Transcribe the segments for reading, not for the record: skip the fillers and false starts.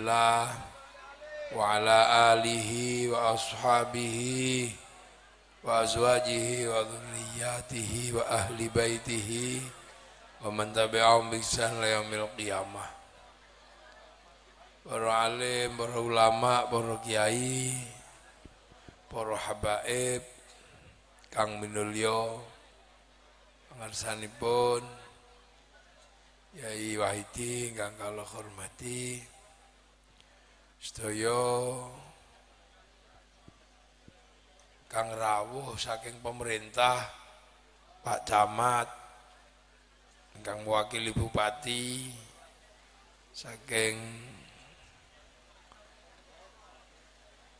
Rasulillah wa ala alihi wa ashabihi wa azwajihi wa dhurriyyatihi wa ahli baitihi wa man tabi'ahum bi ihsan ila yaumil qiyamah. Para alim, para ulama, para kiai, para habaib kang minulya pangarsanipun Yai Wahidi ingkang kula hormati, sedaya kang rawuh saking pemerintah, Pak Camat ingkang mewakili Bupati, saking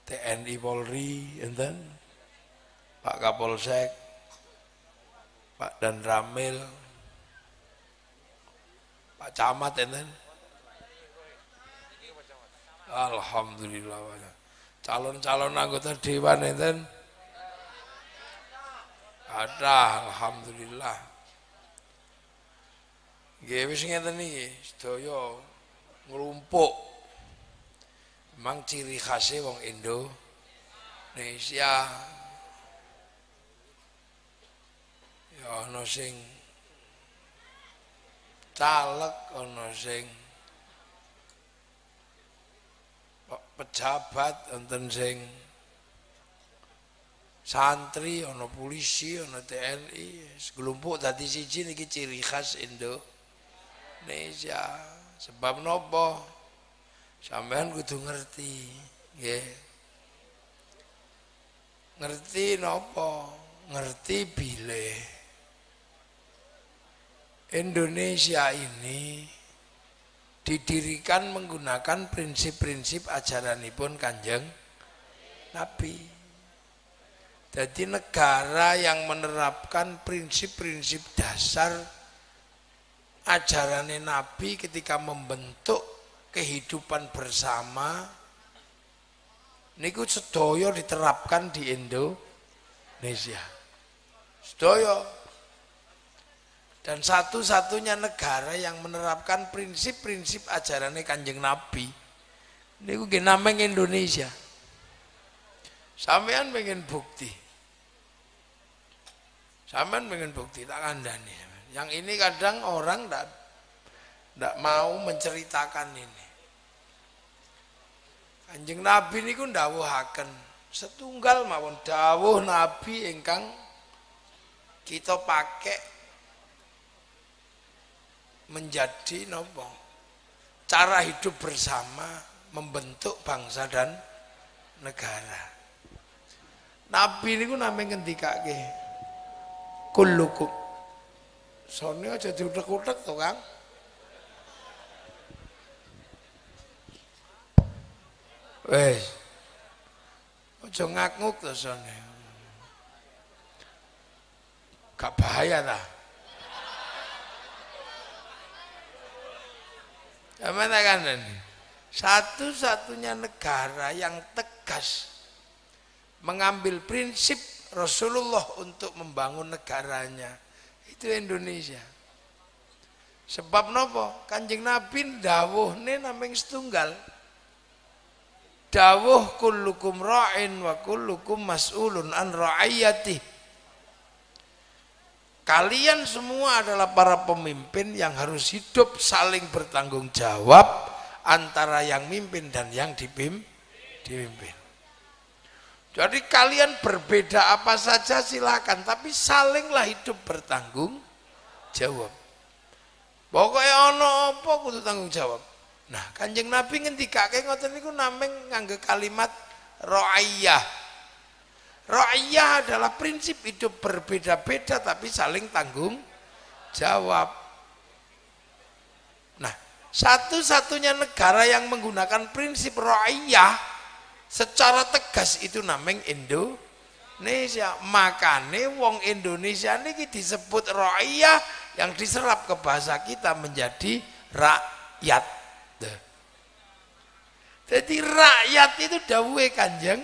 TNI Polri, enten Pak Kapolsek, Pak Dan Ramil, Pak Camat enten. Alhamdulillah. Calon-calon anggota dewan enten. Ada, alhamdulillah. Nggih wis ngeten iki, sedaya nglumpuk. Memang ciri khasnya wong Indonesia. Ya ana sing caleg, ana sing pejabat, enten sing santri, ana polisi, ana TNI, seglumpuk dadi siji niki ciri khas Indonesia. Sebab napa? Sampean kudu ngerti, nggih. Ngerti napa? Ngerti bilih Indonesia ini didirikan menggunakan prinsip-prinsip ajaranipun Kanjeng Nabi. Jadi negara yang menerapkan prinsip-prinsip dasar ajarannya Nabi ketika membentuk kehidupan bersama niku sedaya diterapkan di Indonesia. Sedaya. Dan satu-satunya negara yang menerapkan prinsip-prinsip ajarannya Kanjeng Nabi niku nggih namung Indonesia. Sampean pengen bukti. Sampean pengen bukti tak kandhani. Yang ini kadang orang ndak mau menceritakan ini. Kanjeng Nabi niku ndawuhaken setunggal mawon dawuh Nabi ingkang kita pakai menjadi nopo cara hidup bersama membentuk bangsa dan negara. Nabi niku namung ngendikake kullukum. Sone aja diutek-utek to, Kang. Wes. Aja ngak-nguk to sone. Gak bahaya ta? Mana kan ini? Satu-satunya negara yang tegas mengambil prinsip Rasulullah untuk membangun negaranya itu Indonesia. Sebab nopo? Kanjeng Nabi dawuhne namung setunggal. Dawuh kullukum ra'in wa kullukum mas'ulun an ra'iyati. Kalian semua adalah para pemimpin yang harus hidup saling bertanggung jawab antara yang mimpin dan yang dipimpin. Jadi kalian berbeda apa saja silakan, tapi salinglah hidup bertanggung jawab. Pokoknya ono apa kudu tanggung jawab. Nah, Kanjeng Nabi ngendikake ngoten niku namung nganggo kalimat ra'iyah. Ra'iyah adalah prinsip hidup berbeda-beda tapi saling tanggung jawab. Nah, satu-satunya negara yang menggunakan prinsip ra'iyah secara tegas itu namanya Indonesia. Makanya wong Indonesia niki disebut ra'iyah yang diserap ke bahasa kita menjadi rakyat. Jadi rakyat itu dawuhe Kanjeng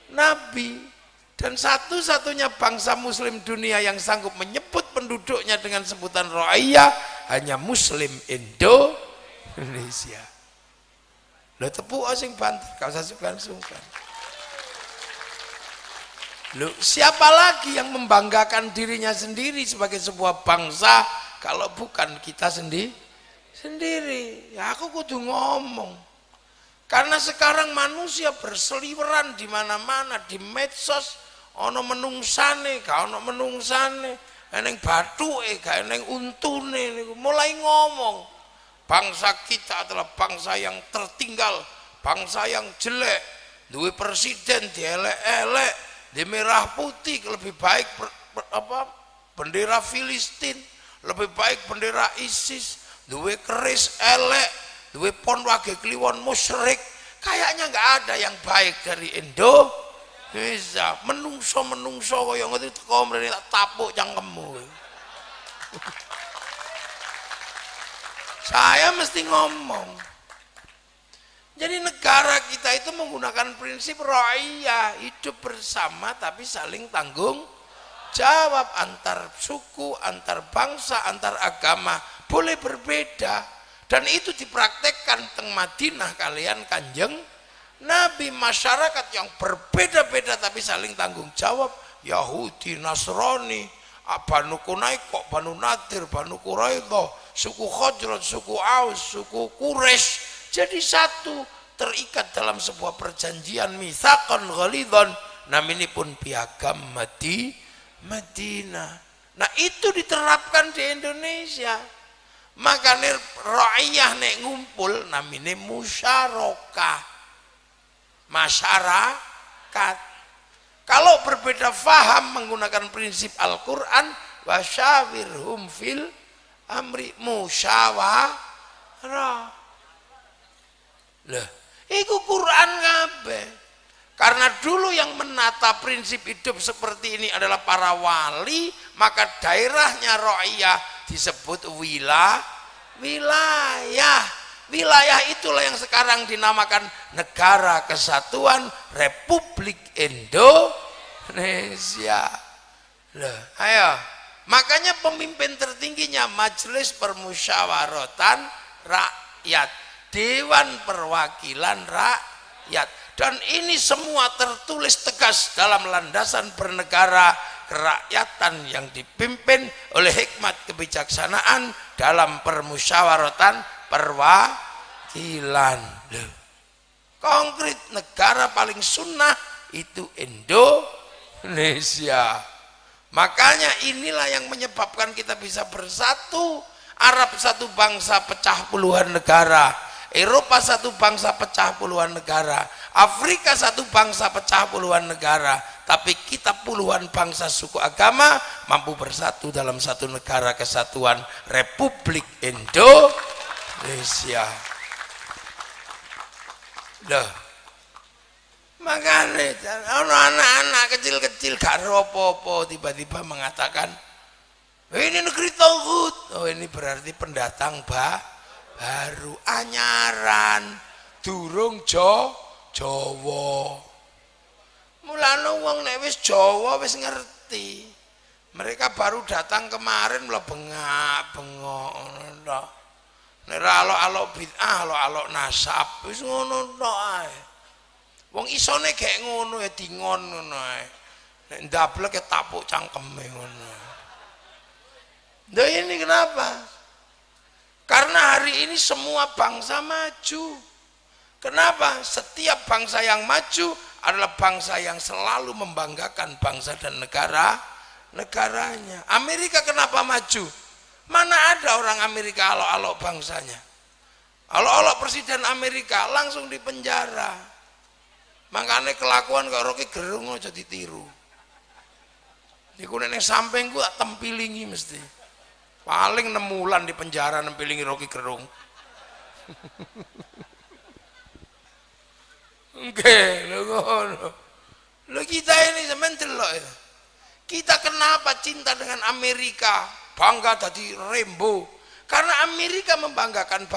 Nabi. Dan satu-satunya bangsa muslim dunia yang sanggup menyebut penduduknya dengan sebutan ra'iyah hanya muslim Indonesia. Lho tepuk sing banter, gak usah sungkan-sungkan. Lho, siapa lagi yang membanggakan dirinya sendiri sebagai sebuah bangsa kalau bukan kita sendiri? Ya aku kudu ngomong. Karena sekarang manusia berseliweran di mana-mana, di medsos, ono menungsane, gak ono menungsane, eneng bathuke, gak eneng untune niku mulai ngomong. Bangsa kita adalah bangsa yang tertinggal, bangsa yang jelek, duwe presiden dielek-elek, di merah putih, lebih baik bendera Filistin, lebih baik bendera ISIS, duwe keris elek, duwe pon wage kliwon musyrik. Kayaknya nggak ada yang baik dari Indonesia. Menungso kaya ngono teko mrene tak tapuk cangkemmu. Saya mesti ngomong. Jadi negara kita itu menggunakan prinsip ra'iyah, hidup bersama tapi saling tanggung jawab, antar suku, antar bangsa, antar agama boleh berbeda, dan itu dipraktekkan teng Madinah kalian Kanjeng Nabi. Masyarakat yang berbeda-beda tapi saling tanggung jawab, Yahudi, Nasrani, Banu Quraisy, Banu Nadir, Banu Quraidah, suku Khazraj, suku Aus, suku Quraisy, jadi satu, terikat dalam sebuah perjanjian mitsaqan ghalidhan, namanya pun piagam Madinah. Nah itu diterapkan di Indonesia. Makanya ra'iyah nek ngumpul namanya musyarakah, masyarakat. Kalau berbeda faham menggunakan prinsip Al-Quran, wasyawirhum fil amri, musyawarah. Lah, iku Quran kabeh. Karena dulu yang menata prinsip hidup seperti ini adalah para wali, maka daerahnya ra'iyah disebut wilayah. Wilayah itulah yang sekarang dinamakan Negara Kesatuan Republik Indonesia. Lah, ayo. Makanya pemimpin tertingginya Majelis Permusyawaratan Rakyat, Dewan Perwakilan Rakyat, dan ini semua tertulis tegas dalam landasan bernegara kerakyatan yang dipimpin oleh hikmat kebijaksanaan dalam permusyawaratan perwakilan. Konkret negara paling sunnah itu Indonesia. Makanya inilah yang menyebabkan kita bisa bersatu. Arab satu bangsa pecah puluhan negara, Eropa satu bangsa pecah puluhan negara, Afrika satu bangsa pecah puluhan negara, tapi kita puluhan bangsa suku agama mampu bersatu dalam satu negara kesatuan Republik Indonesia. Loh, makanya anak-anak kecil-kecil gak apa-apa tiba-tiba mengatakan ini negeri tauhid. Oh, ini berarti pendatang baru, anyaran, durung Jawa. Mulane wong nek wis Jawa wis ngerti. Mereka baru datang kemarin malah bengak-bengok ngono tok. Nek alok-alok bid'ah, alok-alok nasab wis ngono tok ae. Wong isone gek ngono ya dingon ngono ae. Nek ndablek ya tapuk cangkeme ngono. Nah ini kenapa? Karena hari ini semua bangsa maju. Kenapa? Setiap bangsa yang maju adalah bangsa yang selalu membanggakan bangsa dan negaranya. Amerika kenapa maju? Mana ada orang Amerika alok-alok bangsanya? Alok-alok presiden Amerika langsung dipenjara. Makanya kelakuan kok Rocky Gerung aja ditiru. Niku nek samping ku tak tempilingi mesti. Paling 6 bulan di penjara nempilingi Rocky Gerung. Oke, lo kita ini semen delok ya. Kita kenapa cinta dengan Amerika, bangga tadi Rembo? Karena Amerika membanggakan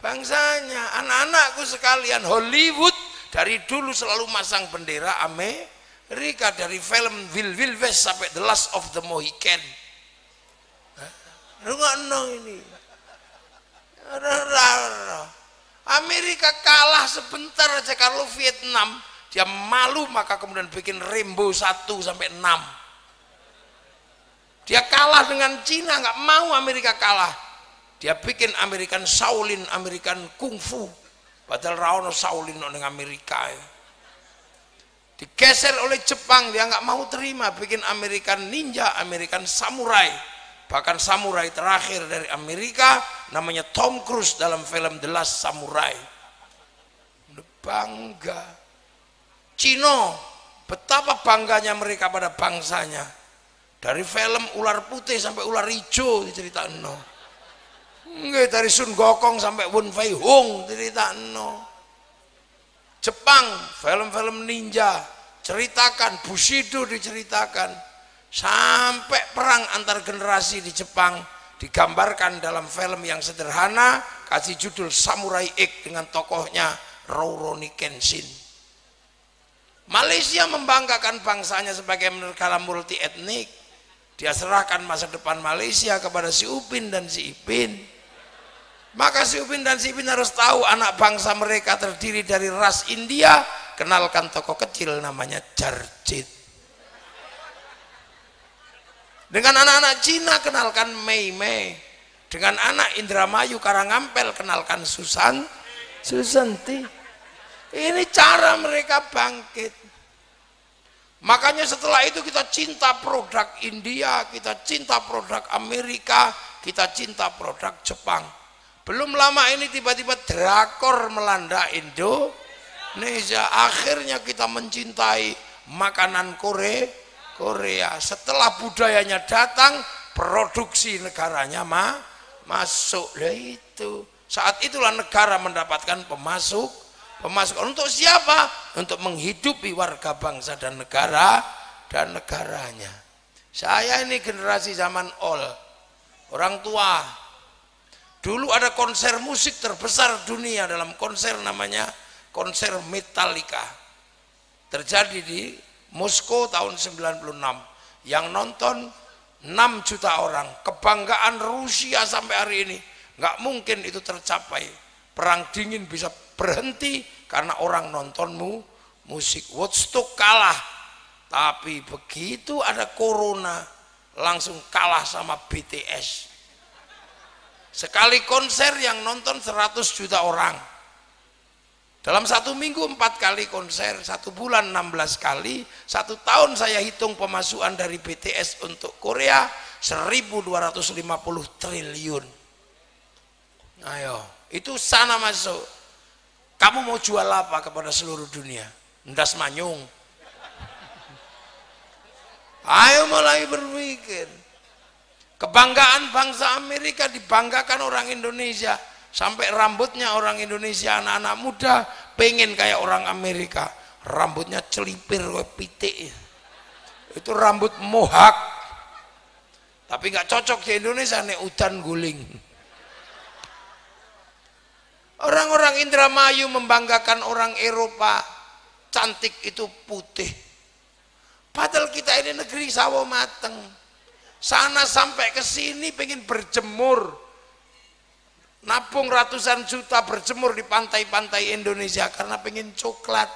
bangsanya. Anak-anakku sekalian, Hollywood dari dulu selalu masang bendera Amerika, dari film Wild West sampai The Last of the Mohican. Lu nggak ini. Amerika kalah sebentar aja kalau Vietnam, dia malu maka kemudian bikin Rainbow 1 sampai 6. Dia kalah dengan Cina, nggak mau Amerika kalah. Dia bikin American Shaolin, American Kung Fu. Padahal Raono Shaolin nang Amerika. Digeser oleh Jepang, dia nggak mau terima, bikin American Ninja, American Samurai. Bahkan samurai terakhir dari Amerika namanya Tom Cruise dalam film The Last Samurai. Bangga. Cina, betapa bangganya mereka pada bangsanya. Dari film ular putih sampai ular hijau diceritain. Nggak, dari Sun Gokong sampai Wen Fei Hung diceritain. Jepang, film-film ninja ceritakan, Bushido diceritakan, sampai perang antar generasi di Jepang digambarkan dalam film yang sederhana, kasih judul Samurai X dengan tokohnya Rurouni Kenshin. Malaysia membanggakan bangsanya sebagai negara multi etnik. Dia serahkan masa depan Malaysia kepada si Upin dan si Ipin. Maka si Upin dan si Ipin harus tahu anak bangsa mereka terdiri dari ras India. Kenalkan tokoh kecil namanya Jarjit. Dengan anak-anak Cina kenalkan Mei Mei. Dengan anak Indramayu Karangampel kenalkan Susanti. Ini cara mereka bangkit. Makanya setelah itu kita cinta produk India, kita cinta produk Amerika, kita cinta produk Jepang. Belum lama ini tiba-tiba drakor melanda Indonesia. Akhirnya kita mencintai makanan Korea. Setelah budayanya datang, produksi negaranya masuk. Lah itu. Saat itulah negara mendapatkan pemasukan. Untuk siapa? Untuk menghidupi warga bangsa dan negaranya. Saya ini generasi zaman orang tua. Dulu ada konser musik terbesar dunia, dalam konser namanya konser Metallica. Terjadi di Moskow tahun 96. Yang nonton 6 juta orang. Kebanggaan Rusia sampai hari ini. Nggak mungkin itu tercapai. Perang dingin bisa berhenti karena orang nonton musik. Woodstock kalah, tapi begitu ada corona langsung kalah sama BTS. Sekali konser yang nonton 100 juta orang. Dalam 1 minggu 4 kali konser, 1 bulan 16 kali, 1 tahun saya hitung pemasukan dari BTS untuk Korea 1.250 triliun. Ayo, itu sana masuk. Kamu mau jual apa kepada seluruh dunia? Ndas manyung. Ayo mulai berpikir. Kebanggaan bangsa Amerika dibanggakan orang Indonesia. Sampai rambutnya orang Indonesia, anak-anak muda pengen kayak orang Amerika. Rambutnya celipir pitik. Itu rambut mohak. Tapi nggak cocok di Indonesia, nek udan guling. Orang-orang Indramayu membanggakan orang Eropa, cantik itu putih. Padahal kita ini negeri sawo mateng. Sana sampai ke sini pengen berjemur. Nabung ratusan juta berjemur di pantai-pantai Indonesia karena pengen coklat.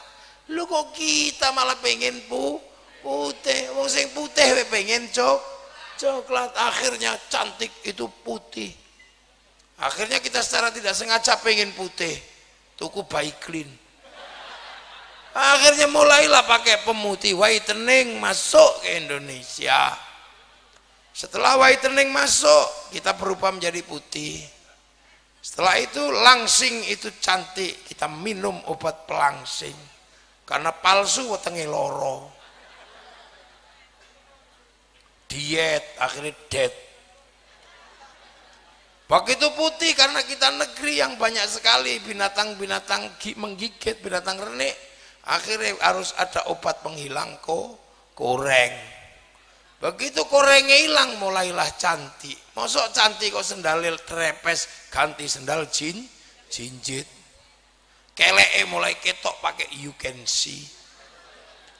Lu kok kita malah pengen putih. Wong sing putih pengen coklat. Akhirnya cantik itu putih. Akhirnya kita secara tidak sengaja pengen putih, tuku Baiklin. Akhirnya mulailah pakai pemutih, whitening masuk ke Indonesia. Setelah whitening masuk, kita berubah menjadi putih. Setelah itu langsing itu cantik, kita minum obat pelangsing. Karena palsu wetenge loro. Diet, akhirnya dead. Begitu putih karena kita negeri yang banyak sekali binatang-binatang menggigit, binatang renik. Akhirnya harus ada obat penghilang koreng. Begitu korengnya hilang mulailah cantik. Mosok cantik kok sendalil trepes ganti sendal jinjit. Keleke mulai ketok pakai you can see.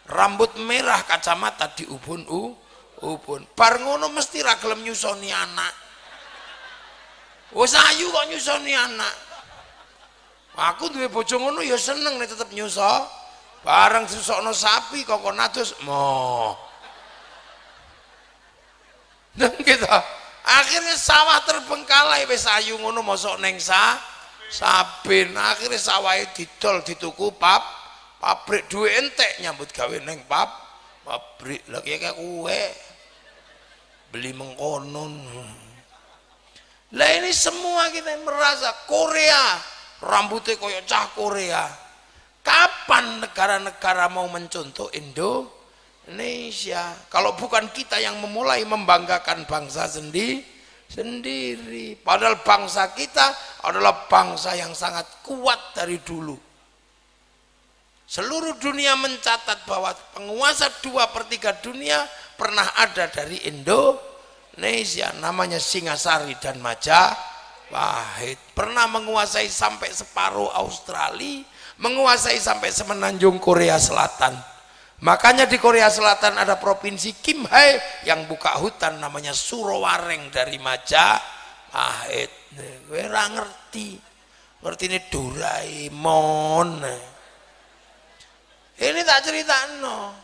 Rambut merah kacamata di ubun. Bar ngono mesti ra gelem nyusoni anak. Wes ayu kok nyusoni anak. Aku duwe bojo ngono ya seneng nek tetep nyusa. Bareng susokno sapi kok nados mo. Dan kita akhirnya sawah terbengkalai wis ayu ngono mosok ning Sabin. Akhirnya sawahe didol dituku pabrik duwe entek nyambut gawe ning pabrik. Lah kayak kowe beli mengkono. Lah ini semua kita merasa Korea rambutnya koyo cah Korea. Kapan negara-negara mau mencontoh Indonesia? Kalau bukan kita yang memulai membanggakan bangsa sendiri. Padahal bangsa kita adalah bangsa yang sangat kuat dari dulu. Seluruh dunia mencatat bahwa penguasa 2/3 dunia pernah ada dari Indonesia, namanya Singasari dan Majapahit. Pernah menguasai sampai separuh Australia, menguasai sampai semenanjung Korea Selatan. Makanya di Korea Selatan ada provinsi Kimhae yang buka hutan namanya Surowareng dari Majapahit. Kowe ora ngerti. Ngertine Doraemon. Ini tak ceritano.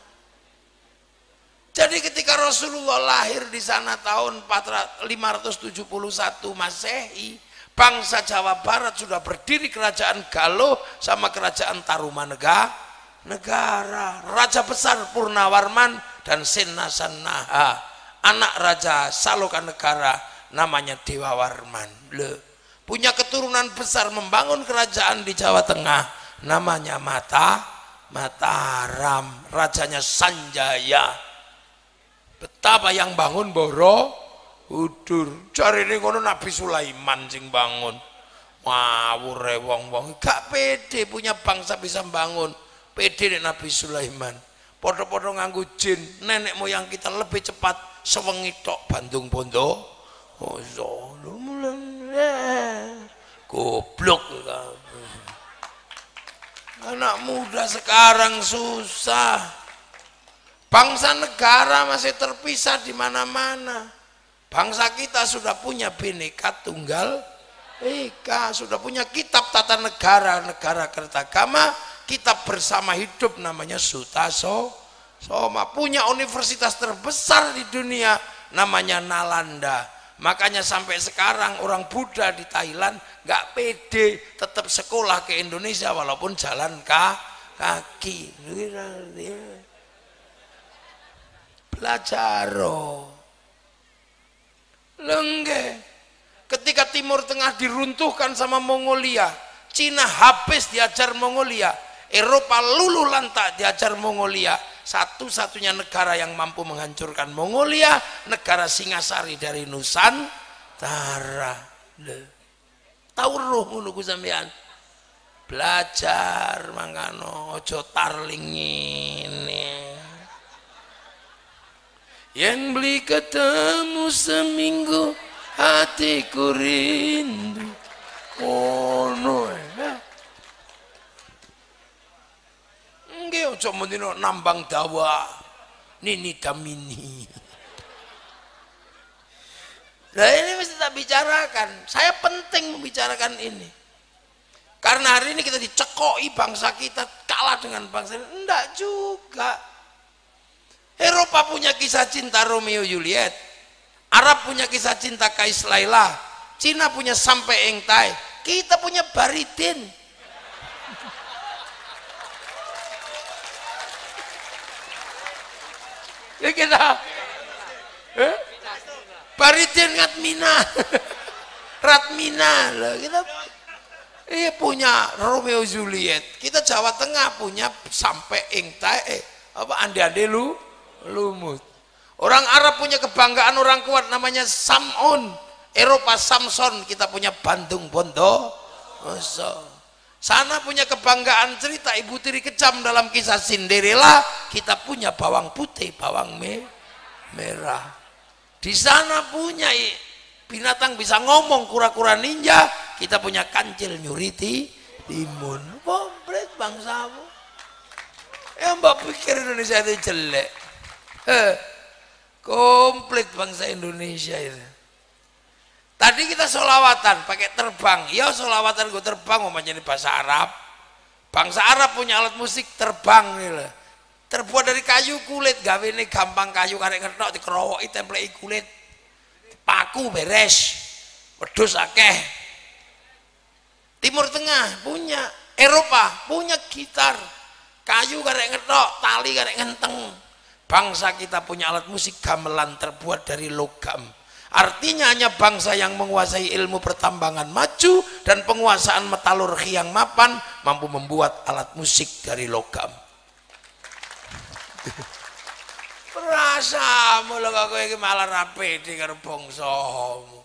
Jadi ketika Rasulullah lahir di sana tahun 571 Masehi, bangsa Jawa Barat sudah berdiri kerajaan Galuh sama kerajaan Tarumanegara. Raja besar Purnawarman dan Senasanaha, anak Raja Salokanegara namanya Dewa Warman. Punya keturunan besar membangun kerajaan di Jawa Tengah namanya Mataram, rajanya Sanjaya. Betapa yang bangun Borobudur. Cari ini kono Nabi Sulaiman sing bangun. Ngawur wong-wong gak pede punya bangsa bisa bangun. Pede nek Nabi Sulaiman. Podo-podo nganggo jin. Nenek moyang kita lebih cepat sewengi tok Bandung Bondo. Oh, goblok. Anak muda sekarang susah. Bangsa negara masih terpisah di mana-mana. Bangsa kita sudah punya Bhinneka Tunggal Ika, sudah punya kitab tata negara, negara kertagama, kitab bersama hidup namanya Sutasoma. Punya universitas terbesar di dunia namanya Nalanda. Makanya sampai sekarang orang Buddha di Thailand nggak pede tetap sekolah ke Indonesia walaupun jalan kaki. Belajar lengge. Ketika Timur Tengah diruntuhkan sama Mongolia, Cina habis diajar Mongolia, Eropa luluh lantak diajar Mongolia. Satu-satunya negara yang mampu menghancurkan Mongolia, negara Singasari dari Nusantara. Tahu roh ngono ku sampean. Belajar mangkano ojo tarling ini. Yang beli ketemu seminggu hatiku rindu. Oh no. Nggih ojo mendino nambang dawa. Nini damini. Nah ini mesti tak bicarakan. Saya penting membicarakan ini. Karena hari ini kita dicekoi bangsa kita kalah dengan bangsa ini. Enggak juga. Eropa punya kisah cinta Romeo Juliet, Arab punya kisah cinta Kais Laila, Cina punya Sampai Engtai, kita punya Baridin. Ya kita Baridin Ratmina loh, kita punya Romeo Juliet. Kita Jawa Tengah punya Sampai Engtai, ande-ande lumut. Orang Arab punya kebanggaan orang kuat namanya Sam'un. Eropa Samson, kita punya Bandung Bondo. Sana punya kebanggaan cerita Ibu Tiri Kejam dalam kisah Cinderella, kita punya bawang putih, bawang merah. Di sana punya binatang bisa ngomong, kura-kura ninja, kita punya kancil nyuriti timun. Komplit bangsamu. Ya mbak pikir Indonesia itu jelek. Komplit bangsa Indonesia itu. Tadi kita solawatan pakai terbang, ya solawatan gue terbang mau menjadi bahasa Arab. Bangsa Arab punya alat musik terbang nih lah. Terbuat dari kayu kulit, gawe ini gampang kayu karek ngetok dikerowoki template kulit. Paku beres, wedhus akeh. Timur Tengah punya, Eropa punya gitar. Kayu karek ngetok, tali karek ngenteng. Bangsa kita punya alat musik gamelan terbuat dari logam. Artinya hanya bangsa yang menguasai ilmu pertambangan maju dan penguasaan metalurgi yang mapan mampu membuat alat musik dari logam. Perasamu lho kok kowe iki malah ra pede karo bangsamu.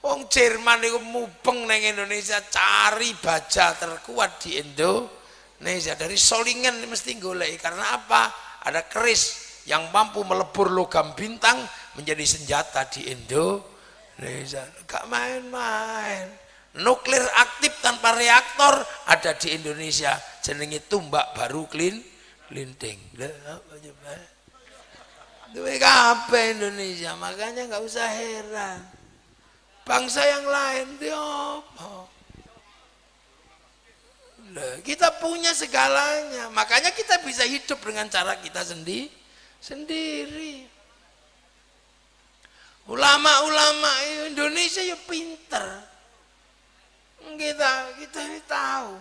Wong Jerman iku mubeng nang Indonesia cari baja terkuat di Indonesia. Dari Solingen mesti golek karena apa? Ada keris yang mampu melebur logam bintang menjadi senjata di Indonesia. Gak main-main. Nuklir aktif tanpa reaktor ada di Indonesia. Jenenge tumbak baru klinting. Duwe kabeh Indonesia, makanya nggak usah heran. Bangsa yang lain dia apa? Kita punya segalanya, makanya kita bisa hidup dengan cara kita sendiri. Ulama-ulama Indonesia ya pinter. Kita ini tahu.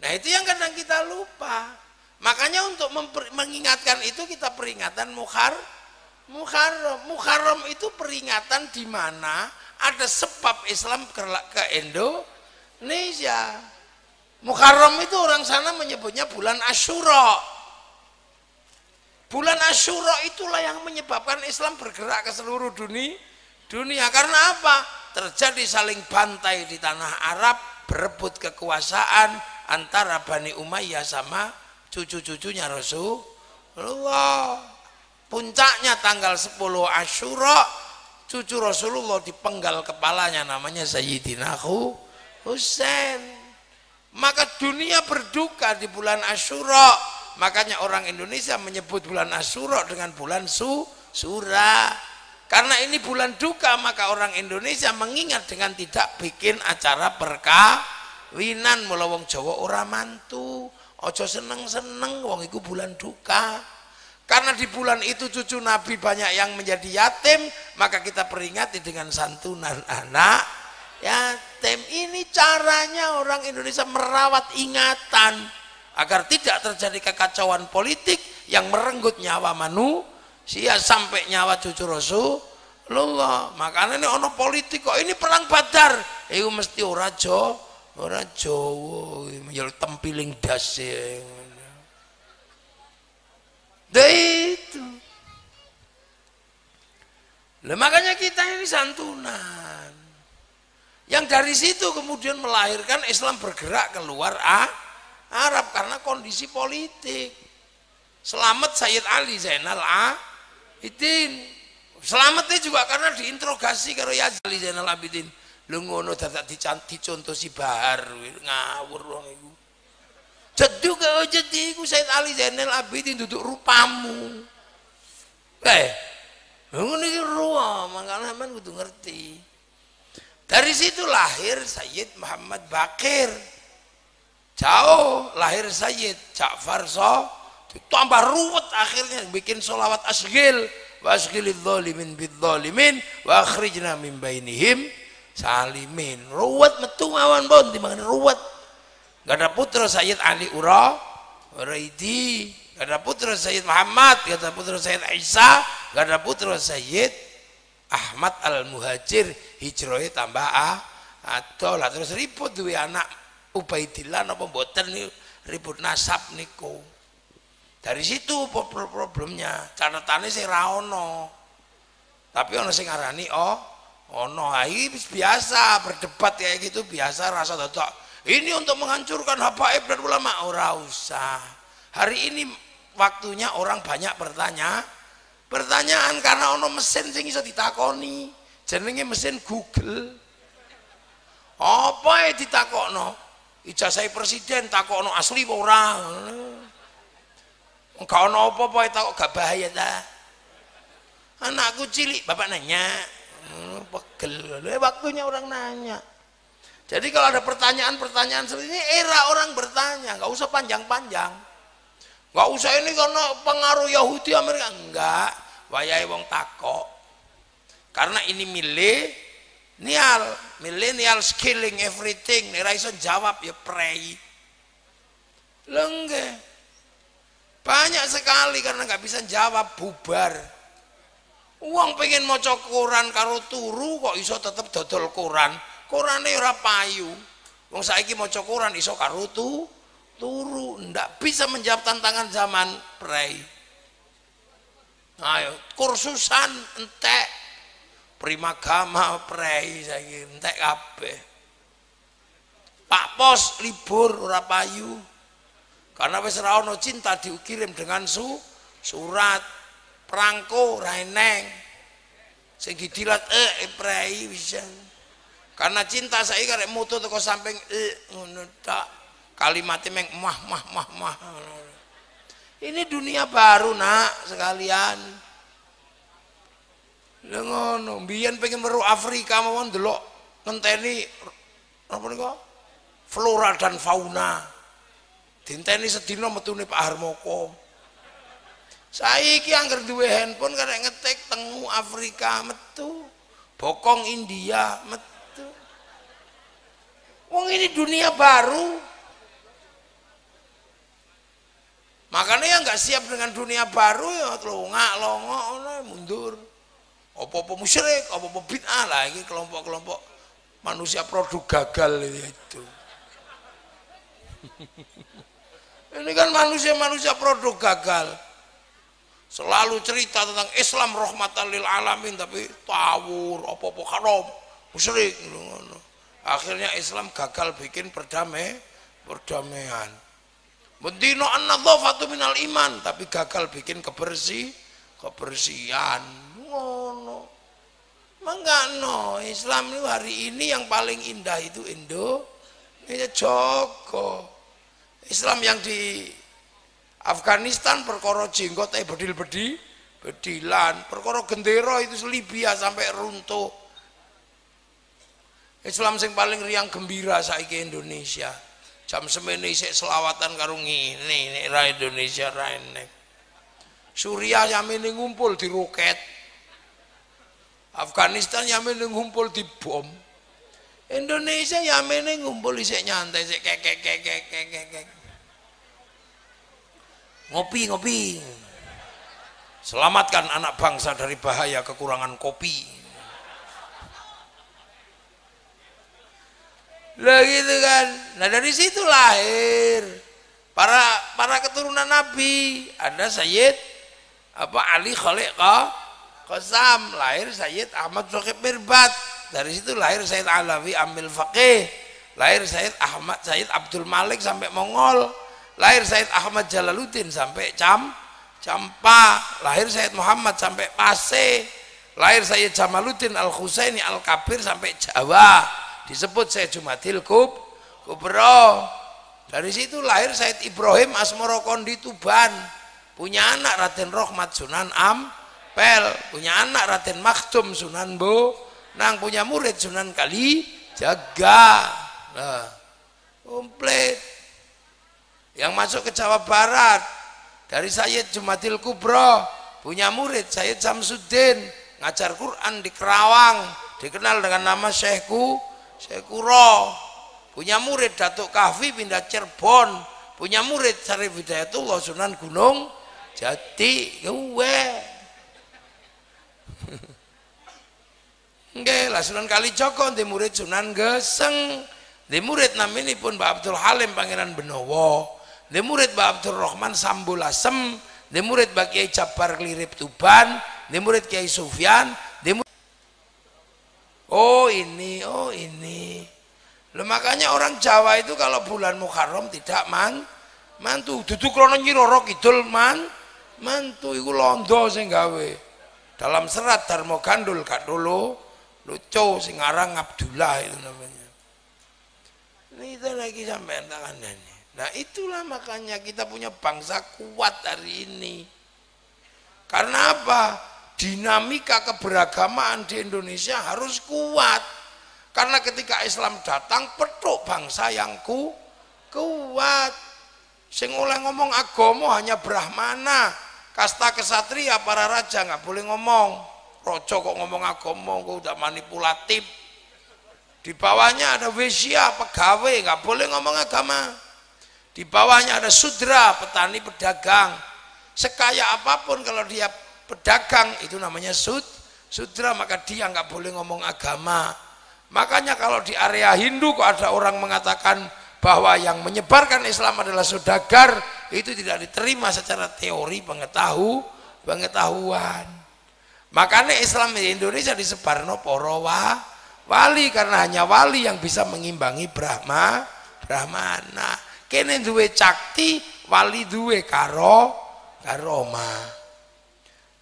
Nah itu yang kadang kita lupa. Makanya untuk mengingatkan itu kita peringatan Muharram. Muharram itu peringatan di mana ada sebab Islam ke Indonesia. Muharram itu orang sana menyebutnya bulan Asyura. Bulan Asyura itulah yang menyebabkan Islam bergerak ke seluruh dunia. Karena apa? Terjadi saling bantai di tanah Arab, berebut kekuasaan antara Bani Umayyah sama cucu-cucunya Rasulullah. Puncaknya tanggal 10 Asyura, cucu Rasulullah dipenggal kepalanya, namanya Sayyidina Husain. Maka dunia berduka di bulan Asyura. Makanya orang Indonesia menyebut bulan Asyura dengan bulan Sura. Karena ini bulan duka, maka orang Indonesia mengingat dengan tidak bikin acara perkawinan. Mula wong Jawa ora mantu, ojo seneng-seneng, wong iku bulan duka. Karena di bulan itu cucu Nabi banyak yang menjadi yatim, maka kita peringati dengan santunan anak yatim. Ini caranya orang Indonesia merawat ingatan agar tidak terjadi kekacauan politik yang merenggut nyawa manusia sampai nyawa cucu Rasulullah. Makanya ini ono politik kok ini perang Badar, itu mesti ora Jawa menjadi tempiling dasi. Itu. Makanya kita ini santunan. Yang dari situ kemudian melahirkan Islam bergerak keluar Arab karena kondisi politik. Selamat Sayyid Ali Zainal Abidin. Selamatnya juga karena diinterogasi karo Yazid Ali Zainal Abidin. Lu ngono dadak dicontoh si Bahar, ngawur wong iku. Jeduk kok jadi iku Sayyid Ali Zainal Abidin duduk rupamu. Ngono iki ruwa, makane sampean kudu ngerti. Dari situ lahir Sayyid Muhammad Bakir. Jauh lahir Sayyid Ja'far tambah ruwet akhirnya bikin sholawat asghil wa asghilidz zalimin bidz zalimin wa akhrijna min bainihim salimin. Ruwet metu mawon pun timbangan ruwet. Gak ada putra Sayyid Ali Uraidi, gak ada putra Sayyid Muhammad, gak ada putra Sayyid Isa, gak ada putra Sayyid Ahmad Al-Muhajir. Hijrahnya tambah atau lah terus ribut duwe anak Ubaidillah napa mboten ribut nasab niku. Dari situ problemnya, catatannya sing ra ono. Tapi ono sing ngarani ono. Iki biasa berdebat kayak gitu biasa rasa dadak. Ini untuk menghancurkan habaib dan ulama, ora usah. Hari ini waktunya orang banyak pertanyaan karena ono mesin sing iso ditakoni. Jenenge mesin Google. Apa ditakokno? Ijazah presiden takokno asli apa ora? Enggak ono apa-apa takok gak bahaya ta. Anakku cilik bapak nanya, Pegel. Waktunya orang nanya. Jadi kalau ada pertanyaan-pertanyaan seperti ini, era orang bertanya, nggak usah panjang-panjang. Nggak usah ini karena pengaruh Yahudi Amerika, enggak. Wayahe wong takok. Karena ini millennial skilling everything. Nek ra iso jawab ya prei. Lengge. Banyak sekali karena nggak bisa jawab bubar. Uang pengen maca Quran karo turu kok iso tetep dodol Quran. Qurane ora payu. Wong saiki maca Quran iso karo turu, ndak bisa menjawab tantangan zaman prei. Ayo kursusan entek primagama prei saiki entek kabeh. Pak Pos libur ora payu. Karena wis ora ono cinta dikirim dengan surat perangko ora eneng. Sing didilat prei bisa. Karena cinta saiki karek mutu teko samping ngono tak kalimatnya meng mah. Ini dunia baru nak sekalian. Lha ngono, mbiyen pengen meru Afrika mawon delok ngenteni apa niku? Flora dan fauna. Dinteni sedina metune Pak Harmoko. Saiki angger duwe handphone karek ngetik tengu Afrika metu. Bokong India metu. Wong ini dunia baru. Makanya yang nggak siap dengan dunia baru ya longok mundur. Apa-apa musyrik, apa-apa bid'ah lagi kelompok-kelompok manusia produk gagal itu. Ini kan manusia-manusia produk gagal. Selalu cerita tentang Islam rahmatan lil alamin tapi tawur, apa-apa haram, musyrik. Akhirnya Islam gagal bikin perdamaian. Bendino an-nadzafatu minal iman tapi gagal bikin kebersihan. Ngono. Mangkano Islam itu hari ini yang paling indah itu ini Joko. Islam yang di Afghanistan perkara jenggot bedilan, perkara gendera itu Libya sampai runtuh. Islam sing paling riang gembira saiki Indonesia. Jam semene isih selawatan karo ngene nek ra Indonesia ra enek. Suriah yamene ngumpul di roket. Afghanistan yamene ngumpul di bom. Indonesia yamene ngumpul isih nyantai isih kek. Ngopi. Selamatkan anak bangsa dari bahaya kekurangan kopi. Lah gitu kan. Nah dari situ lahir para keturunan Nabi. Ada Sayyid Ali Khalid Qassam, lahir Sayyid Ahmad Syakib Mirbat. Dari situ lahir Sayyid Alawi Amil Faqih, lahir Sayyid Abdul Malik sampai Mongol, lahir Sayyid Ahmad Jalaluddin sampai Campa, lahir Sayyid Muhammad sampai Pase, lahir Sayyid Jamaluddin Al-Husaini Al-Kabir sampai Jawa. Disebut Sayyid Jumadil Kubro. Dari situ lahir Sayyid Ibrahim Asmorokon di Tuban, punya anak Raden Rohmat Sunan Ampel, punya anak Raden Maktum Sunan Bonang, punya murid Sunan Kalijaga. Nah, komplit. Yang masuk ke Jawa Barat dari Sayyid Jumadil Kubro, punya murid Sayyid Samsuddin, ngajar Quran di Kerawang, dikenal dengan nama Syekhku Sekuro, punya murid Datuk Kahfi pindah Cirebon, punya murid Syarif Hidayatullah Sunan Gunung Jati. Nggih, lah Sunan Kalijaga di murid Sunan Geseng, di murid naminipun Mbah Abdul Halim Pangeran Benowo, di murid Mbah Abdul Rahman Sambulasem, di murid Mbah Kiai Jabar Klirip Tuban, di murid Kiai Sufyan, di murid Oh ini. Loh, makanya orang Jawa itu kalau bulan Muharram tidak mantu. Dudu krono Nyi Roro Kidul mantu iku londo sing gawe. Dalam serat Darmo Gandul gak dulu lucu sing aran Abdullah itu namanya. Ini kita lagi sampai tangannya. Nah itulah makanya kita punya bangsa kuat hari ini. Karena apa? dinamika keberagamaan di Indonesia harus kuat. Karena ketika Islam datang, petuk bangsa yang kuat. Sing oleh ngomong agama hanya Brahmana, kasta kesatria, para raja nggak boleh ngomong. Rojo kok ngomong agama, kok udah manipulatif. Di bawahnya ada Wesya, pegawai, nggak boleh ngomong agama. Di bawahnya ada Sudra, petani, pedagang. Sekaya apapun kalau dia pedagang, itu namanya Sudra, maka dia nggak boleh ngomong agama. Makanya kalau di area Hindu kok ada orang mengatakan bahwa yang menyebarkan Islam adalah saudagar, itu tidak diterima secara teori pengetahuan. Makanya Islam di Indonesia disebarno para wali, karena hanya wali yang bisa mengimbangi Brahmana. Kene duwe cakti, wali duwe karoma.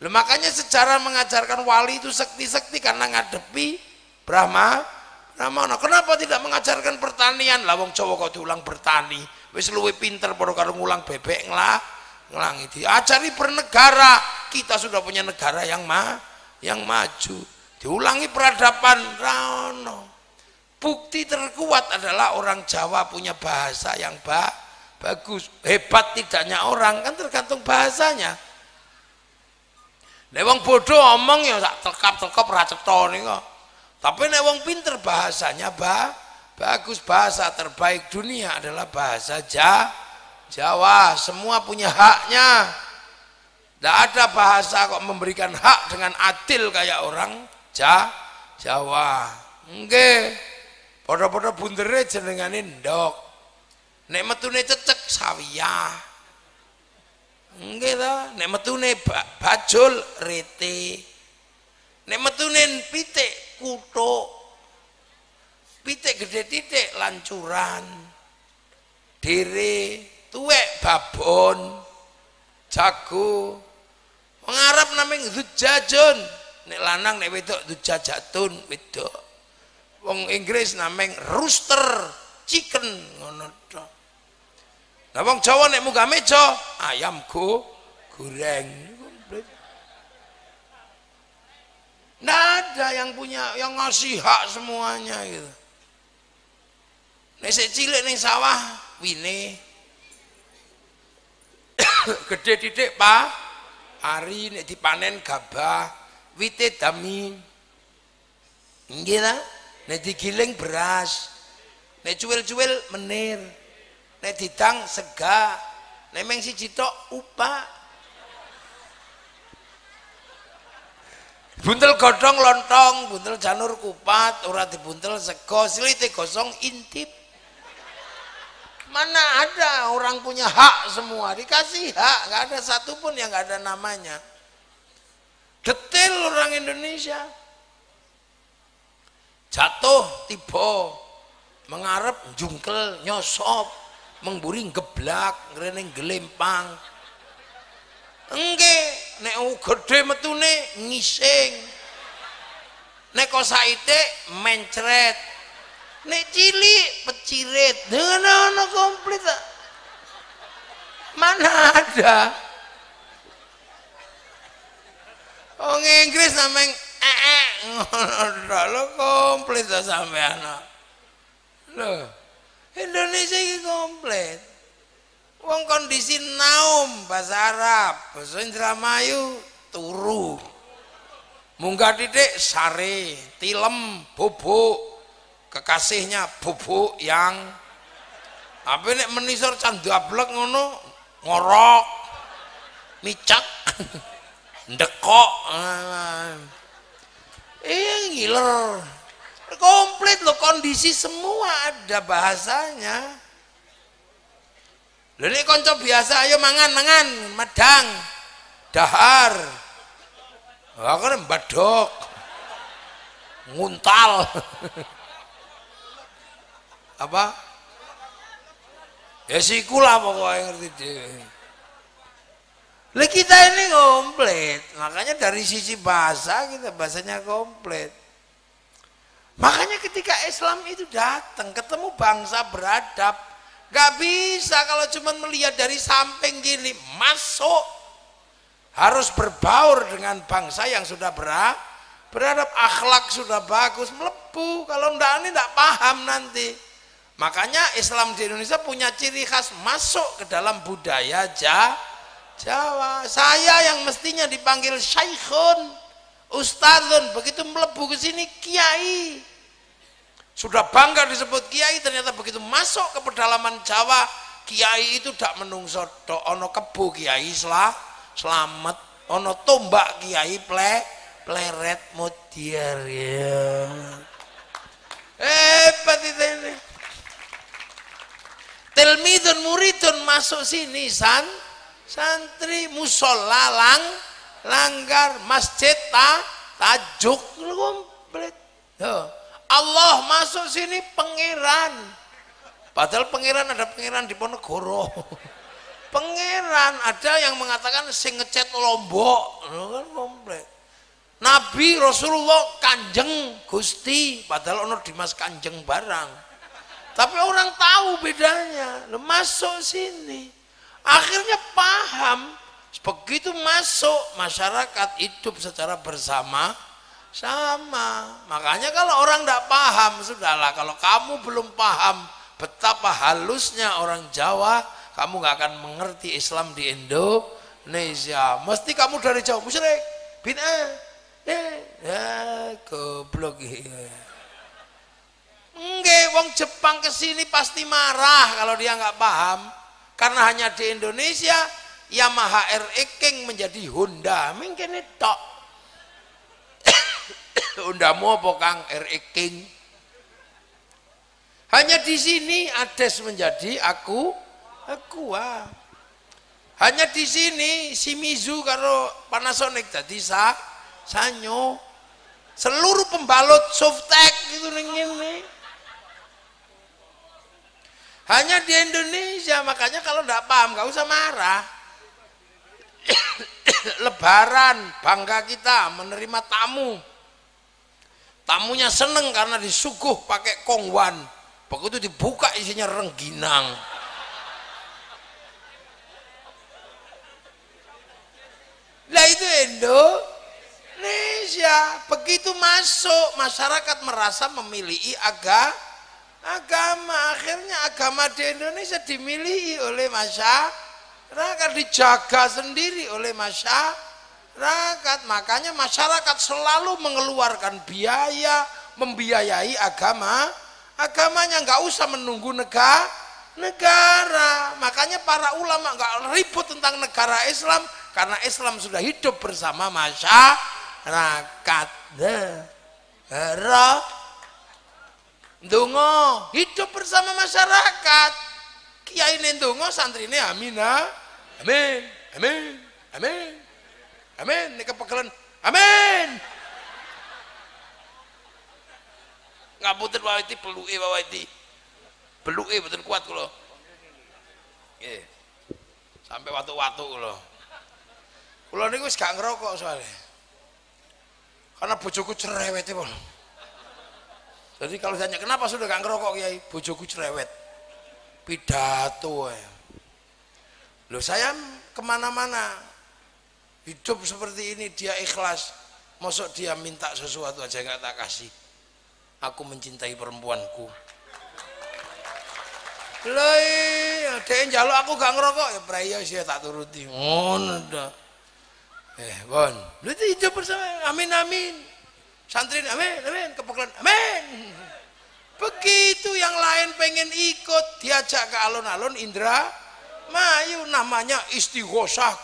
Makanya sejarah mengajarkan wali itu sekti-sekti karena ngadepi Brahmana. Kenapa tidak mengajarkan pertanian? Lah wong Jawa kok diulang bertani, wis luwih pinter padha karo ngulang bebek ngelangi. Diajari bernegara, kita sudah punya negara yang maju. Diulangi peradaban rano. Bukti terkuat adalah orang Jawa punya bahasa yang bagus. Hebat tidaknya orang kan tergantung bahasanya. Nek wong bodoh omong ya sak telkap-telkap ra cetha nika. Tapi nek wong pinter bahasanya bagus. Bahasa terbaik dunia adalah bahasa Jawa. Semua punya haknya. Tidak ada bahasa kok memberikan hak dengan adil kayak orang Jawa. Nggih. Padha-padha bundere jenengane ndok. Nek metune cecek sawiyah. Nggih ta, nek metune bajul rete. Nek metune pitik kuthuk. Pitik gede titik lancuran. Dere, tuwek babon. Jago. Wong Arab namanya dzujajun. Nek lanang nek wedok dzujajatun wedok. Wong Inggris namanya rooster chicken ngono tok. Lah wong Jawa nek munggah meja ayam goreng. Nggak ada yang punya, yang ngasih hak semuanya gitu. Nek sik cilik ning sawah wine. Gede titik pari nek dipanen gabah, wite dami. Nggih ta? Nek digiling beras, nek cuwil-cuwil menir, nek didang sega, nek meng siji tok upak. Buntel godhong lontong, buntel janur kupat, ora dibuntel sego, silite gosong intip. Mana ada orang punya hak semua, dikasih hak, nggak ada satupun yang nggak ada namanya. Detail orang Indonesia. Jatuh tiba mengarep jungkel nyosop mengburi geblak ngrene gelempang. Nggih, nek gede metune ngising. Nek kok saite mencret. Nek cilik pecirit. Dengan ono komplit. Mana ada? Wong Inggris namanya ngono komplit ta sampean. Lho, Indonesia iki komplit. Wong kondisi naum bahasa Arab, bahasa Indramayu turu. Munggah titik sare, tilem, bubuk. Kekasihnya bubuk yang apa nek menisor candablek ngono ngorok. Micak. Ndekok. Ngiler. Komplit loh, kondisi semua ada bahasanya. Lha nek kanca biasa ayo mangan madang. Dahar. Aku mbadok. Nguntal. Apa? Ya sikulah pokoknya ngerti dhewe. Lah kita ini komplit, makanya dari sisi bahasa kita bahasanya komplit. Makanya ketika Islam itu datang, ketemu bangsa beradab, gak bisa kalau cuma melihat dari samping gini, masuk. harus berbaur dengan bangsa yang sudah beradab, akhlak sudah bagus, melebu. Kalau enggak ini enggak paham nanti. Makanya Islam di Indonesia punya ciri khas masuk ke dalam budaya Jawa. Saya yang mestinya dipanggil syaikhun, ustadzun, begitu melebu ke sini kiai. Sudah bangga disebut kiai, ternyata begitu masuk ke pedalaman Jawa, kiai itu dak menungso tok, ono kebo kiai selamat, ono tombak kiai pleret mutiar ya. Hebat itu ini. Tilmidun muridun masuk sini santri, musola langgar, masjid tajuk komplit. Allah masuk sini pangeran. Padahal pangeran ada pangeran di Ponegoro. Pangeran ada yang mengatakan sing ngecat Lombok, kan komplit. Nabi Rasulullah Kanjeng Gusti, padahal ono Dimas Kanjeng barang. Tapi orang tahu bedanya, masuk sini. Akhirnya paham, begitu masuk masyarakat hidup secara bersama sama. Makanya kalau orang tidak paham, sudahlah. Kalau kamu belum paham betapa halusnya orang Jawa, kamu nggak akan mengerti Islam di Indonesia. Mesti kamu dari Jawa musyrik, bid'ah, goblok. Enggak, wong Jepang kesini pasti marah kalau dia nggak paham. Karena hanya di Indonesia Yamaha RE King menjadi Honda, mungkin itu. Hondamu apa Kang RE King? Hanya di sini Ades menjadi Aqua. Hanya di sini Shimizu karo Panasonic jadi Sanyo. Seluruh pembalut Softtek gitu ini. Hanya di Indonesia, makanya kalau tidak paham gak usah marah. Lebaran bangga kita menerima tamu. Tamunya seneng karena disuguh pakai kongwan. Begitu dibuka isinya rengginang. Lah itu Indonesia. Begitu masuk masyarakat merasa memiliki agama. Akhirnya agama di Indonesia dimiliki oleh masyarakat, dijaga sendiri oleh masyarakat. Makanya masyarakat selalu mengeluarkan biaya membiayai agamanya, nggak usah menunggu negara. Makanya para ulama nggak ribut tentang negara Islam karena Islam sudah hidup bersama masyarakat. Ndonga hidup bersama masyarakat. Kiai ndonga, santrine amin. Amin. Nek kepegelan amin. Ngapunten Pak Witi, peluke Pak Witi. Beluke mboten kuat kula. Nggih. Sampai watu-watu kula. Kula niku wis gak ngerokok soalnya. Karena bojoku cerewet e, Pak. Jadi kalau ditanya kenapa sudah gak ngerokok Kiai, bojoku cerewet, pidato ya. Loh saya kemana-mana hidup seperti ini, dia ikhlas, masuk dia minta sesuatu aja gak tak kasih. Aku mencintai perempuanku. Loh iya, dia njaluk aku gak ngerokok ya praya sih tak turuti. Ngono dah. Bon, lu itu hidup bersama, amin. Santrin amin, kepegelan amin. Begitu yang lain pengen ikut, diajak ke alun-alun Indra Mayu, namanya istighosah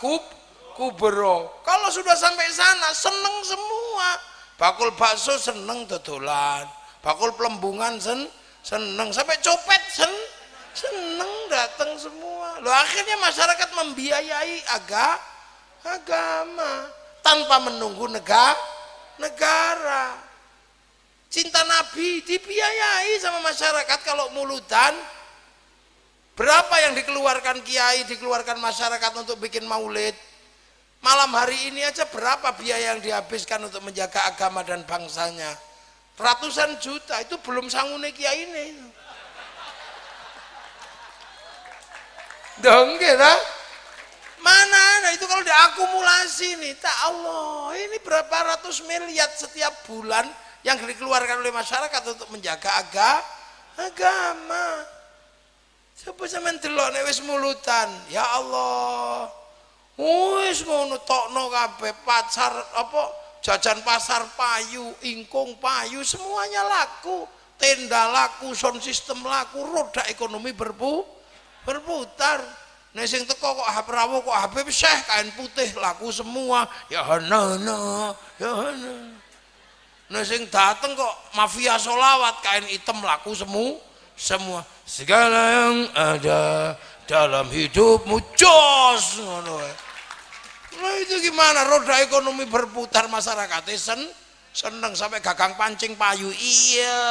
kubro. Kalau sudah sampai sana seneng semua. Bakul bakso seneng dodolan, bakul pelembungan seneng, sampai copet seneng datang semua. Loh akhirnya masyarakat membiayai agama tanpa menunggu negara. Cinta Nabi dibiayai sama masyarakat. Kalau muludan berapa yang dikeluarkan kiai, dikeluarkan masyarakat untuk bikin maulid. Malam hari ini aja berapa biaya yang dihabiskan untuk menjaga agama dan bangsanya, ratusan juta. Itu belum sangune kiai ini dong kita mana ada itu. Kalau diakumulasi nih, tak Allah, ini berapa ratus miliar setiap bulan yang dikeluarkan oleh masyarakat untuk menjaga agama. Coba sampean delok nek wis mulutan, ya Allah. Wis ngono tokno kabeh pasar apa jajan pasar payu, ingkung payu semuanya laku, tenda laku, sound system laku, roda ekonomi berputar. Nek sing teko kok HP rawuh kok Habib Syekh kain putih laku semua. Ya hana, ya hana. Nek sing dateng kok mafia solawat kain hitam laku semua. Segala yang ada dalam hidupmu jos ngono. Nah itu gimana roda ekonomi berputar masyarakatnya seneng sampai gagang pancing payu iya.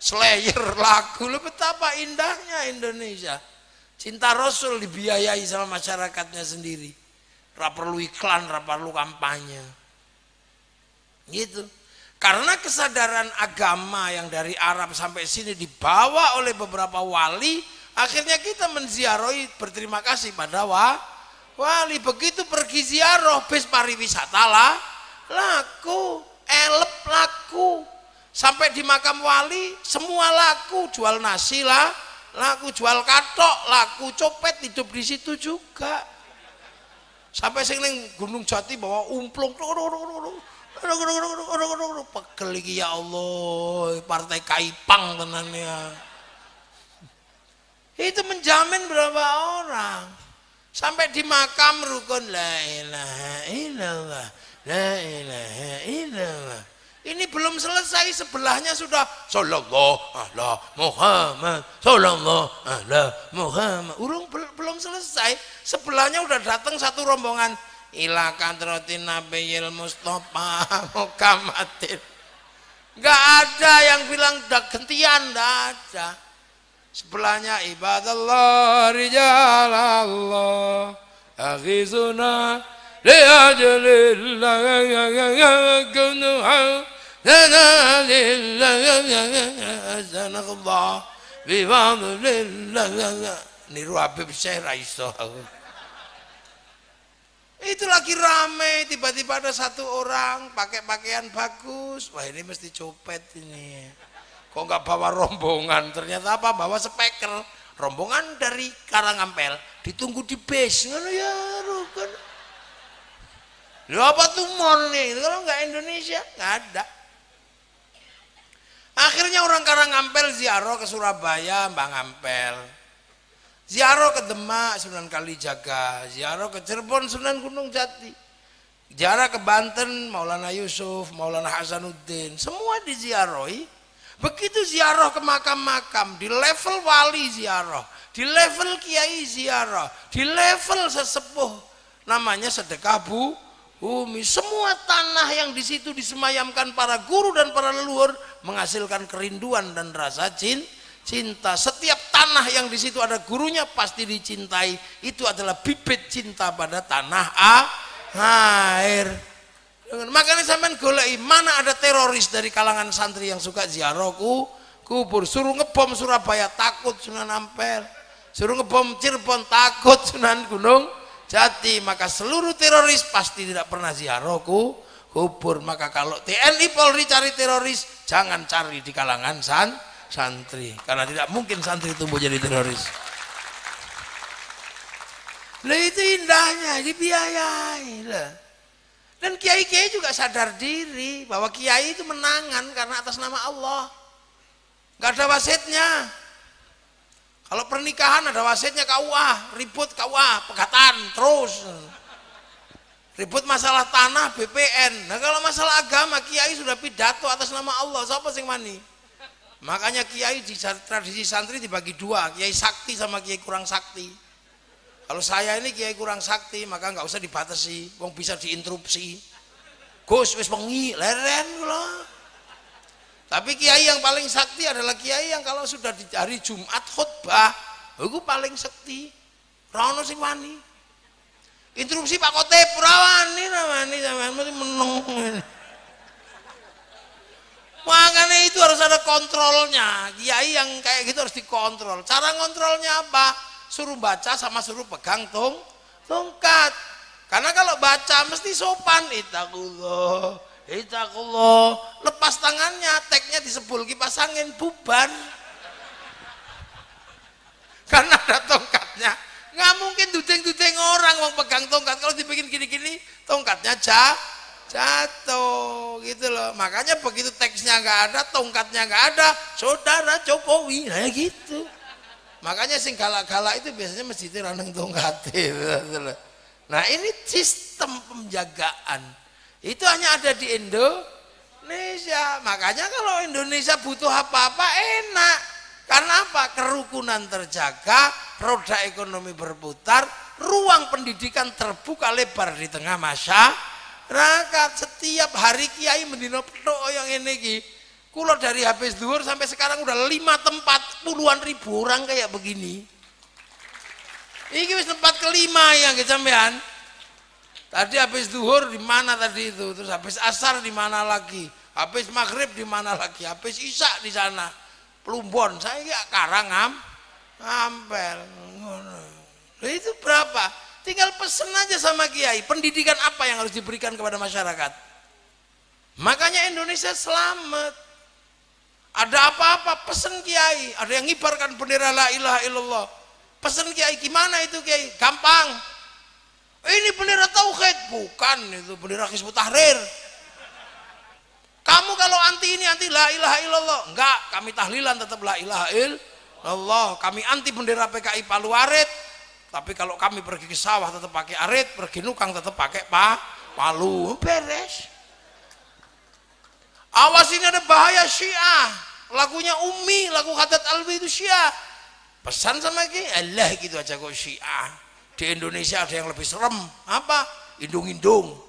Slayer lagu lu betapa indahnya Indonesia. Cinta Rasul dibiayai sama masyarakatnya sendiri. Ra perlu iklan, ra perlu kampanye. Gitu. Karena kesadaran agama yang dari Arab sampai sini dibawa oleh beberapa wali, akhirnya kita menziarahi berterima kasih pada wali. Begitu pergi ziarah bis pariwisata laku, elep laku. Sampai di makam wali semua laku, jual nasi laku, jual katok laku, copet hidup di situ juga. Sampai sing ning Gunung Jati bawa umplung, pegel iki ya Allah, partai Kaipang tenannya. Itu menjamin berapa orang. Sampai di makam rukun la ilaha illallah, la ilaha illallah. Ini belum selesai, sebelahnya sudah sallallahu ala Muhammad, sallallahu ala Muhammad. Belum selesai, sebelahnya udah datang satu rombongan ila kadratin nabiyil mustofa mukamatin. Enggak ada yang bilang gentian, enggak ada. Sebelahnya ibadallah rijalallah aghizuna li ajlillah kunuha niru Habib Syekh Raiso. Itu lagi rame, tiba-tiba ada satu orang pakai pakaian bagus, wah ini mesti copet ini. Kok nggak bawa rombongan? Ternyata apa? Bawa speaker. Rombongan dari Karangampel ditunggu di base. Ngono ya, rukun. Lu apa tuh nih? Kalau nggak Indonesia nggak ada. Akhirnya orang Karangampel ziarah ke Surabaya, Mbak Ngampel. Ziarah ke Demak, Sunan Kalijaga. Ziarah ke Cirebon, Sunan Gunung Jati. Ziarah ke Banten, Maulana Yusuf, Maulana Hasanuddin. Semua diziarahi. Begitu ziarah ke makam-makam, di level wali ziarah, di level kiai ziarah, di level sesepuh, namanya sedekah bumi. Semua tanah yang di situ disemayamkan para guru dan para leluhur menghasilkan kerinduan dan rasa cinta. Setiap tanah yang di situ ada gurunya pasti dicintai. Itu adalah bibit cinta pada tanah air. Makanya sampean goleki mana ada teroris dari kalangan santri yang suka ziarah kubur. Suruh ngebom Surabaya takut Sunan Ampel, suruh ngebom Cirebon takut Sunan Gunung Jati. Maka seluruh teroris pasti tidak pernah ziarah kubur. Maka kalau TNI Polri cari teroris, jangan cari di kalangan santri, karena tidak mungkin santri tumbuh jadi teroris. Lah itu indahnya dibiayai lah. Dan kiai-kiai juga sadar diri bahwa kiai itu menangan karena atas nama Allah. Gak ada wasitnya. Kalau pernikahan ada wasitnya KUA, ribut KUA, pegatan terus. Ribut masalah tanah BPN. Nah kalau masalah agama kiai sudah pidato atas nama Allah, siapa sing mani? Makanya kiai di tradisi santri dibagi dua, kiai sakti sama kiai kurang sakti. Kalau saya ini kiai kurang sakti, maka nggak usah dibatasi, wong bisa diinterupsi. Gus wis wengi leren kula. Tapi kiai yang paling sakti adalah kiai yang kalau sudah di hari Jumat khutbah, itu paling sakti. Ora ono sing wani. Interupsi Pak Khotib ora wani sampean mesti meneng. Makanya itu harus ada kontrolnya. Kiai yang kayak gitu harus dikontrol. Cara ngontrolnya apa? Suruh baca sama suruh pegang tongkat. Karena kalau baca mesti sopan, itakullah, itakullah. Lepas tangannya, teknya disebul kipas angin, bubar. Karena ada tongkatnya. Nggak mungkin dudeng-dudeng orang mau pegang tongkat. Kalau dibikin gini-gini, tongkatnya jatuh gitu loh. Makanya begitu teksnya nggak ada, tongkatnya nggak ada, saudara Jokowi, nah gitu. Makanya sing galak-galak itu biasanya masjidnya raneng tongkat gitu loh. Nah ini sistem penjagaan itu hanya ada di Indonesia. Makanya kalau Indonesia butuh apa-apa enak. Karena apa? Kerukunan terjaga, roda ekonomi berputar, ruang pendidikan terbuka lebar di tengah masyarakat. Setiap hari kiai mendino petuk yang ini. Kulo dari habis zuhur sampai sekarang udah 5 tempat, puluhan ribu orang kayak begini. Ini wis tempat kelima yang kesampean. Tadi habis zuhur di mana tadi itu, terus habis asar di mana lagi, habis maghrib di mana lagi, habis isya di sana. Plumbon, saya ya Karang Ampel. Nah, itu berapa? Tinggal pesen aja sama kiai. Pendidikan apa yang harus diberikan kepada masyarakat? Makanya Indonesia selamat. Ada apa-apa pesen kiai. Ada yang ngibarkan bendera la ilaha illallah. Pesen kiai, gimana itu kiai? Gampang. Ini bendera tauhid, bukan itu bendera Hizbut Tahrir. Kamu kalau anti ini anti la ilaha illallah, enggak, kami tahlilan tetap la ilaha illallah. Kami anti bendera PKI Palu Arit, tapi kalau kami pergi ke sawah tetap pakai arit, pergi nukang tetap pakai palu, beres. Awas ini ada bahaya Syiah, lagunya Umi, lagu Haddad Alwi itu Syiah. Pesan sama kiai, Allah gitu aja kok Syiah. Di Indonesia ada yang lebih serem, apa? Indung-indung.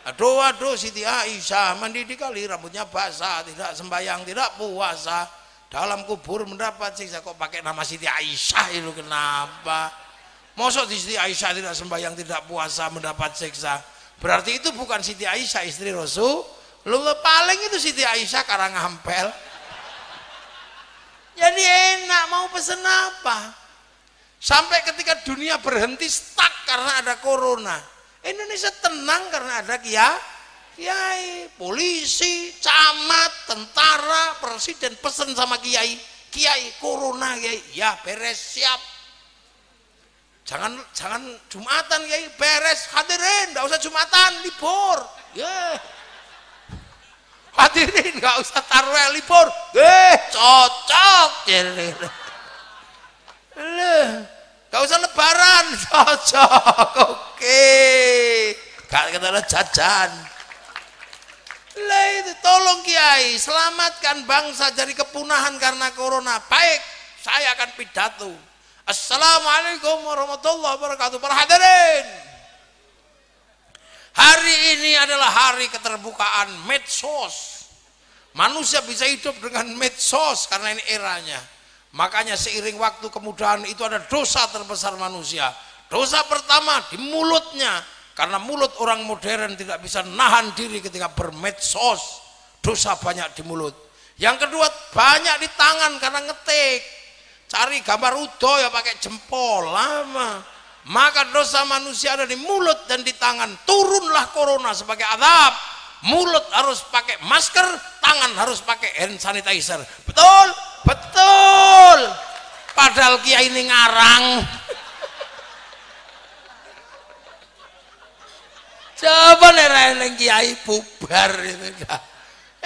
Aduh Siti Aisyah mandi di kali, rambutnya basah, tidak sembahyang, tidak puasa, dalam kubur mendapat siksa. Kok pakai nama Siti Aisyah itu kenapa? Mosok di Siti Aisyah tidak sembahyang, tidak puasa, mendapat siksa? Berarti itu bukan Siti Aisyah istri Rasulullah. Paling itu Siti Aisyah Karang Ampel. Jadi enak, mau pesen apa? Sampai ketika dunia berhenti stuck karena ada corona, Indonesia tenang karena ada kiai, polisi, camat, tentara, presiden pesen sama kiai, corona kiai, ya beres siap. Jangan Jumatan kiai, beres hadirin, enggak usah Jumatan, libur. Yeah. Hadirin nggak usah tarawih libur, cocok. Nggak usah lebaran, cocok. Oke, gak kata jajan. Lah itu tolong kiai, selamatkan bangsa dari kepunahan karena corona. Baik, saya akan pidato. Assalamualaikum warahmatullahi wabarakatuh. Para hadirin, hari ini adalah hari keterbukaan medsos. Manusia bisa hidup dengan medsos karena ini eranya. Makanya seiring waktu kemudahan itu ada dosa terbesar manusia. Dosa pertama di mulutnya, karena mulut orang modern tidak bisa nahan diri ketika bermedsos. Dosa banyak di mulut. Yang kedua banyak di tangan karena ngetik. Cari gambar udo ya pakai jempol lama. Maka dosa manusia ada di mulut dan di tangan. Turunlah corona sebagai azab. Mulut harus pakai masker, tangan harus pakai hand sanitizer. Betul? Betul. Padahal kiai ini ngarang. Coba nek kiai bubar itu dah.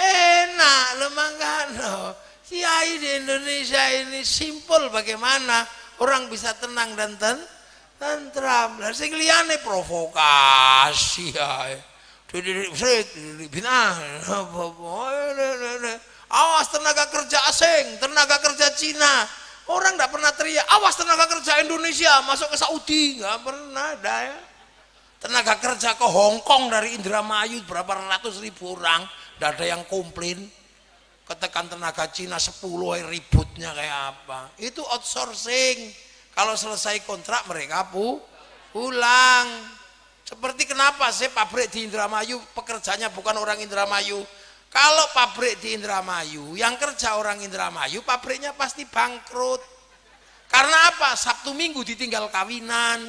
Enak lo mangkano. Kiai di Indonesia ini simpel bagaimana orang bisa tenang dan tentram. Lah sing liyane provokasi ae. Awas tenaga kerja asing, tenaga kerja Cina. Orang tidak pernah teriak, awas tenaga kerja Indonesia masuk ke Saudi, nggak pernah ada ya. Tenaga kerja ke Hong Kong dari Indramayu berapa ratus ribu orang, tidak ada yang komplain. Ketekan tenaga Cina 10 ributnya kayak apa? Itu outsourcing. Kalau selesai kontrak mereka pulang. Seperti kenapa sih pabrik di Indramayu pekerjanya bukan orang Indramayu? Kalau pabrik di Indramayu yang kerja orang Indramayu, pabriknya pasti bangkrut. Karena apa? Sabtu Minggu ditinggal kawinan.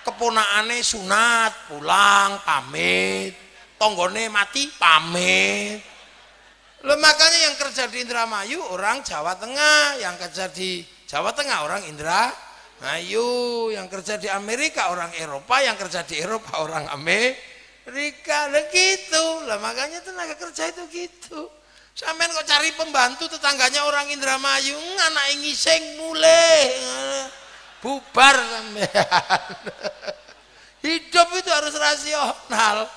keponakane sunat pulang pamit, tonggone mati pamit. Loh, makanya yang kerja di Indramayu orang Jawa Tengah, yang kerja di Jawa Tengah orang Indramayu, yang kerja di Amerika orang Eropa, yang kerja di Eropa orang Amerika. Lah gitu. Lah makanya tenaga kerja itu gitu. Sampean kok cari pembantu tetangganya orang Indramayu, anak ngising mulai bubar sampean. Hidup itu harus rasional.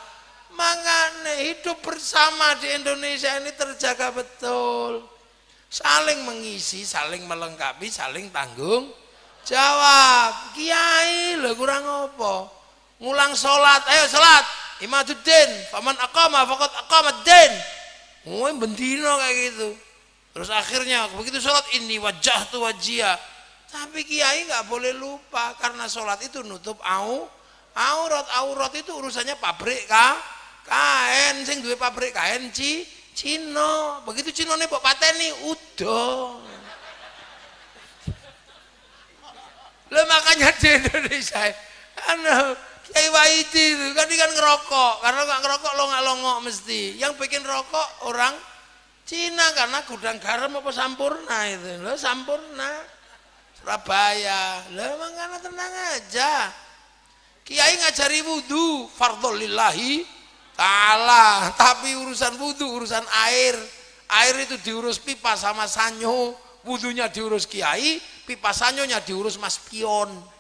Makanya hidup bersama di Indonesia ini terjaga betul. Saling mengisi, saling melengkapi, saling tanggung jawab. Kiai lho kurang apa? Ngulang sholat, ayo sholat. Imaduddin, faman aqama faqad aqamaddin. Bendino kayak gitu. Terus akhirnya begitu sholat ini wajjahtu wajhiya. Tapi kiai nggak boleh lupa karena sholat itu nutup aurat itu urusannya pabrik kain, sing duwe pabrik kain Cina. Begitu Cinane mbok pateni udah. Lah makanya di Indonesia Kiai Waidi itu kan ngerokok, karena nggak ngerokok longok mesti. Yang bikin rokok orang Cina karena gudang garam apa Sampurna itu, lo Sampurna Surabaya. Lah makanya tenang aja. Kiai ngajari wudhu fardhul lillahi ta'ala, tapi urusan wudhu urusan air itu diurus pipa sama sanyo, wudhunya diurus kiai, pipa sanyonya diurus mas pion.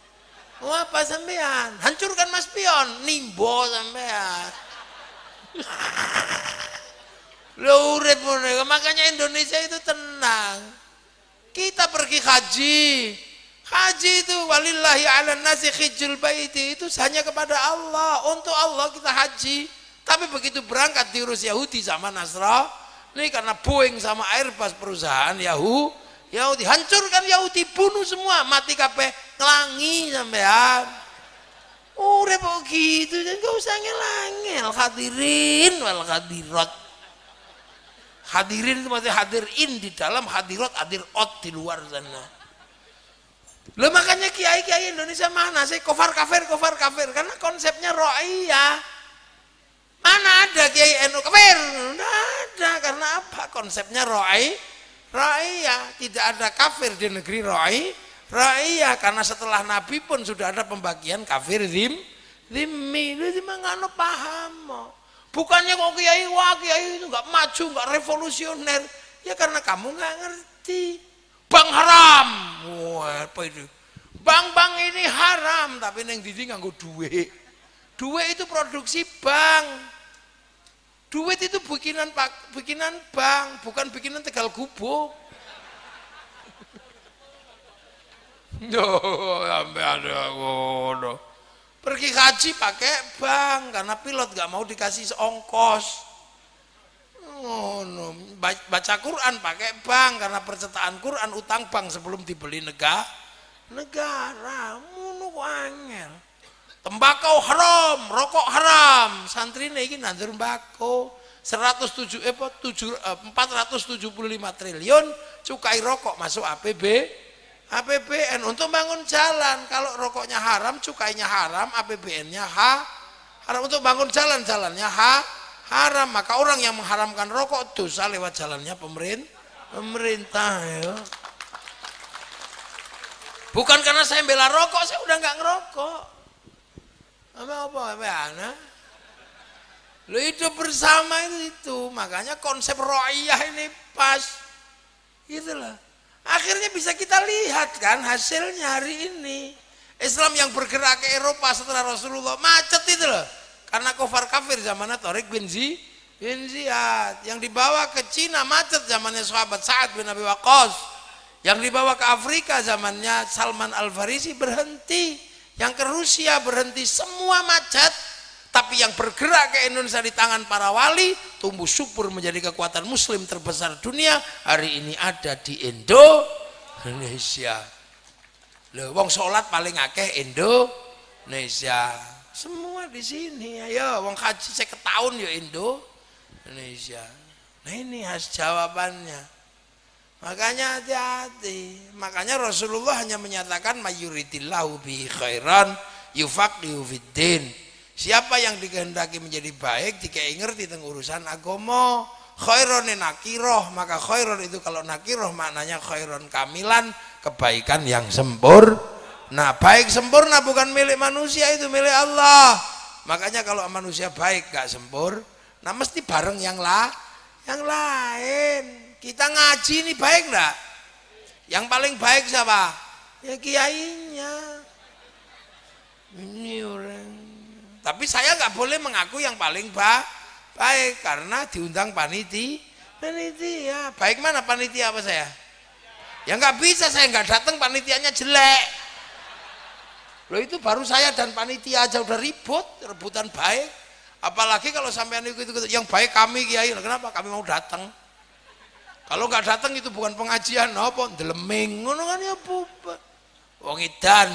Oh, apa sampean? Hancurkan mas pion, nimbo sampean. Lo urip ngono, makanya Indonesia itu tenang. Kita pergi haji itu walillahi 'alan nasi hijjul baiti, itu hanya kepada Allah, untuk Allah kita haji. Tapi begitu berangkat diurus Yahudi sama Nasrani karena Boeing sama Airbus perusahaan Yahudi, hancurkan Yahudi, bunuh semua, mati kabeh, ngelangi sampean. Repot gitu, jangan gak usah ngelangil. Hadirin wal hadirat. Hadirin itu maksudnya hadirin di dalam, hadirat hadirot di luar sana. Loh makanya kiai-kiai Indonesia mana sih kafir karena konsepnya ro'iyah. Mana ada kiai NU kafir? Tidak ada, karena apa? Konsepnya ro'iyah, tidak ada kafir di negeri ro'iyah, karena setelah Nabi pun sudah ada pembagian kafir zimmi. Lu nggak paham. Bukannya kok kiai itu nggak maju, nggak revolusioner, ya karena kamu nggak ngerti. Bank haram, wah apa itu? Bank ini haram, tapi neng didi nganggo duit. Duit itu produksi bank. Duit itu bikinan bank, bukan bikinan Tegal Gubuk. Sampai ada ngono. Pergi haji pakai bank karena pilot gak mau dikasih ongkos. Baca Quran pakai bank karena percetakan Quran utang bank sebelum dibeli negara. Ngono angel. Tembakau haram, rokok haram. Santri ini nandur tembakau 475 triliun, cukai rokok masuk APBN untuk bangun jalan. Kalau rokoknya haram, cukainya haram, APBN-nya haram. Untuk bangun jalannya haram. Maka orang yang mengharamkan rokok dosa lewat jalannya pemerintah. Ya. Bukan karena saya bela rokok, saya udah nggak ngerokok. Apa anak? Lo hidup bersama itu, makanya konsep ro'iyah ini pas, gitulah. Akhirnya bisa kita lihat kan hasilnya hari ini. Islam yang bergerak ke Eropa setelah Rasulullah macet itu loh, karena kafir zamannya Tariq bin Ziyad. Yang dibawa ke Cina macet zamannya sahabat Sa'ad bin Abi Waqqas. Yang dibawa ke Afrika zamannya Salman Al-Farisi berhenti. Yang ke Rusia berhenti, semua macet. Tapi yang bergerak ke Indonesia di tangan para wali, tumbuh subur menjadi kekuatan muslim terbesar dunia, hari ini ada di Indonesia. Loh, wong sholat paling akeh Indonesia. Semua di sini. Ayo, wong haji 50 tahun ya Indonesia. Nah ini khas jawabannya. Makanya hati-hati. Makanya Rasulullah hanya menyatakan mayuridillahu bihi khairan yufaqihu fiddin. Siapa yang dikehendaki menjadi baik dikai ngerti tentang urusan agama. Khairon nakiroh, maka khairon itu kalau nakiroh maknanya khairon kamilan, kebaikan yang sempurna. Nah, baik sempurna bukan milik manusia, itu milik Allah. Makanya kalau manusia baik gak sempurna, nah mesti bareng yang lain. Kita ngaji ini baik enggak? Yang paling baik siapa? Ya kiainya. Ini orang. Tapi saya nggak boleh mengaku yang paling baik karena diundang panitia. Baik mana panitia apa saya? Ya nggak bisa, saya nggak datang panitianya jelek. Loh itu baru saya dan panitia aja udah rebutan baik. Apalagi kalau sampean ikut yang baik kami kiai. Kenapa? Kami mau datang. Kalau nggak datang itu bukan pengajian, apa? Deleming, ngono kan ya bubar. Wong edan.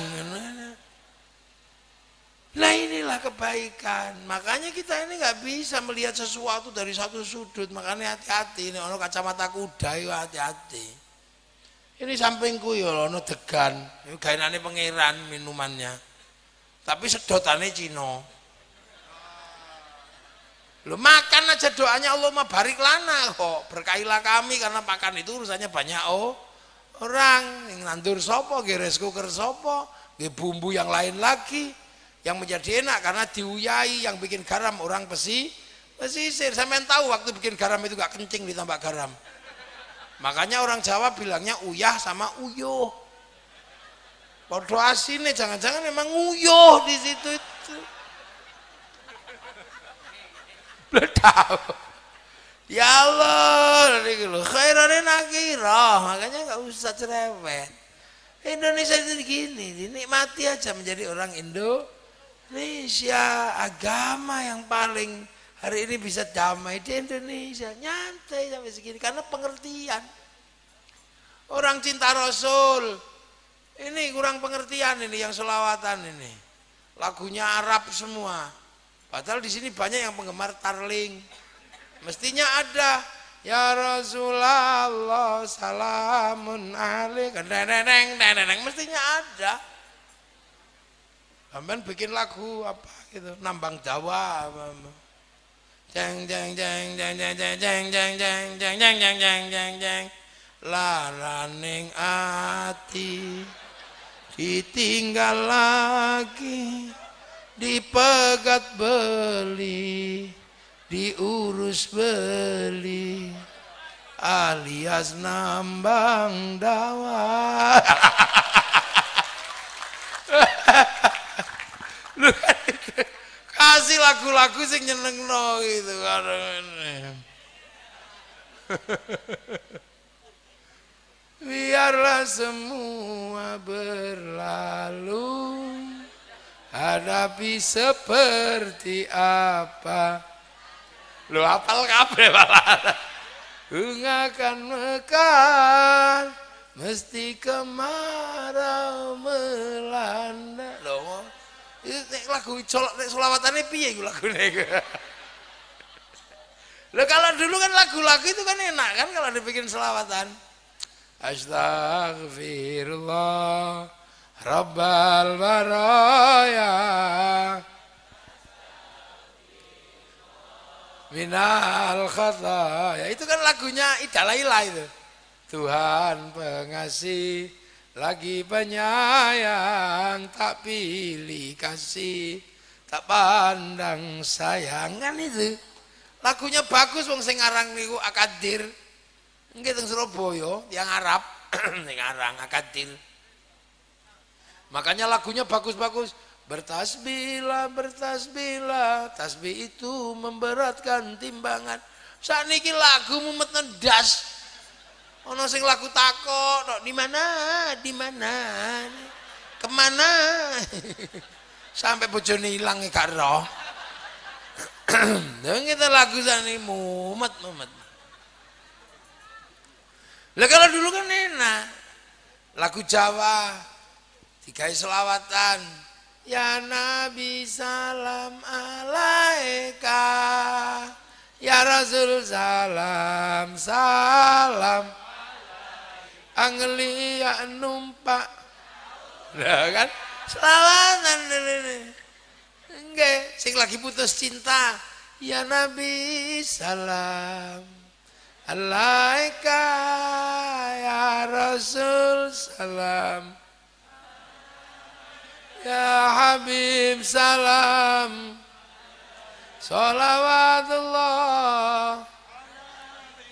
Nah inilah kebaikan. Makanya kita ini nggak bisa melihat sesuatu dari satu sudut. Makanya hati-hati. Ini ono kacamata kuda, ya hati-hati. Ini sampingku ya ono degan. Ini gainane pangeran minumannya. Tapi sedotane Cina. Lo makan aja doanya Allahumma barik lana kok. Berkailah kami karena makan itu urusannya banyak orang. Yang nandur sopo, geres cooker sopo, bumbu yang lain lagi. Yang menjadi enak karena diuyai, yang bikin garam orang pesisir. Sampean tahu waktu bikin garam itu gak kencing ditambah garam. Makanya orang Jawa bilangnya uyah sama uyuh. Podo asine jangan-jangan memang uyuh di situ itu. Belum tahu. Ya Allah, khairan nakirah, makanya nggak usah cerewet. Indonesia itu gini, dinikmati aja menjadi orang Indonesia. Agama yang paling hari ini bisa damai di Indonesia, nyantai sampai segini karena pengertian. Orang cinta Rasul, ini kurang pengertian ini yang selawatan ini. Lagunya Arab semua. Padahal di sini banyak yang penggemar tarling. Mestinya ada ya Rasulullah salamun alaika. Neneng mestinya ada. Sampean bikin lagu apa gitu, nambang Jawa apa. Jeng jeng jeng jeng jeng jeng jeng jeng jeng jeng jeng jeng jeng jeng jeng laraning ati ditinggal lagi. Dipegat beli, diurus beli, alias nambang dawa. Kasih lagu-lagu sing nyenengno gitu kan. Biarlah semua berlalu. Hadapi seperti apa? Lu hafal kabeh malah. Akan mekar, mesti kemarau melanda. Loh, itu lagu selawatane piye iku lagune? Loh kalau dulu kan lagu-lagu itu kan enak kan kalau dibikin selawatan. Astagfirullah Rabbal baraya minal khataya. Itu kan lagunya Ida Laila itu. Tuhan pengasih lagi penyayang, tak pilih kasih, tak pandang sayang. Kan itu lagunya bagus. Wong sing aran niku Akadir nggih teng Surabaya, yang Arab sing aran Akadir. Makanya lagunya bagus-bagus. Bertasbihlah, bertasbihlah, tasbih itu memberatkan timbangan. Sakniki lagu mumet ndas. Ono sing lagu takok, di mana? Di mana? Kemana? Sampai bojone ilang gak roh. Lah kita lagu sakniki mumet. Lah kalau dulu kan enak. Lagu Jawa digawe selawatan. Ya Nabi salam alaika, ya Rasul salam anglia numpak. Nah kan Selawatan enggak, sing lagi putus cinta. Ya Nabi salam alaika ya Rasul salam ya Habib salam sholawatullah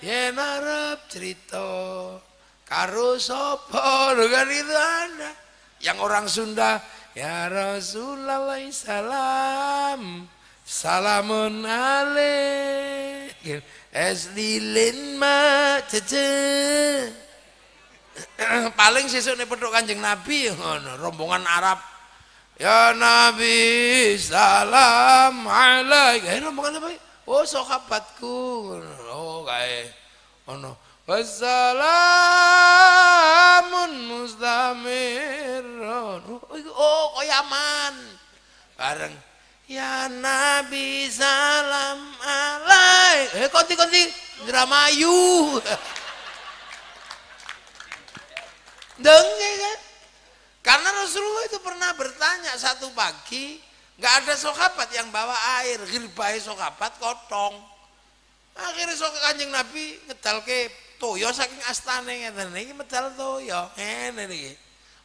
ya narap cerita karo sopo kan itu ada yang orang Sunda ya Rasulullah salam salamun alaik eslilin ma cece paling sesuk petuk Kanjeng Nabi ngono rombongan Arab ya Nabi salam alaik rombongan apa oh sahabatku oh kae ngono wassalamun mustamirun oh koyaman bareng ya Nabi salam alaik konti-konti Indramayu dengge kan karena Rasulullah itu pernah bertanya satu pagi nggak ada sahabat yang bawa air girbahe sahabat kotong akhirnya Kanjeng Nabi ngedalke toya saking astane ngeten iki medal toya ngene iki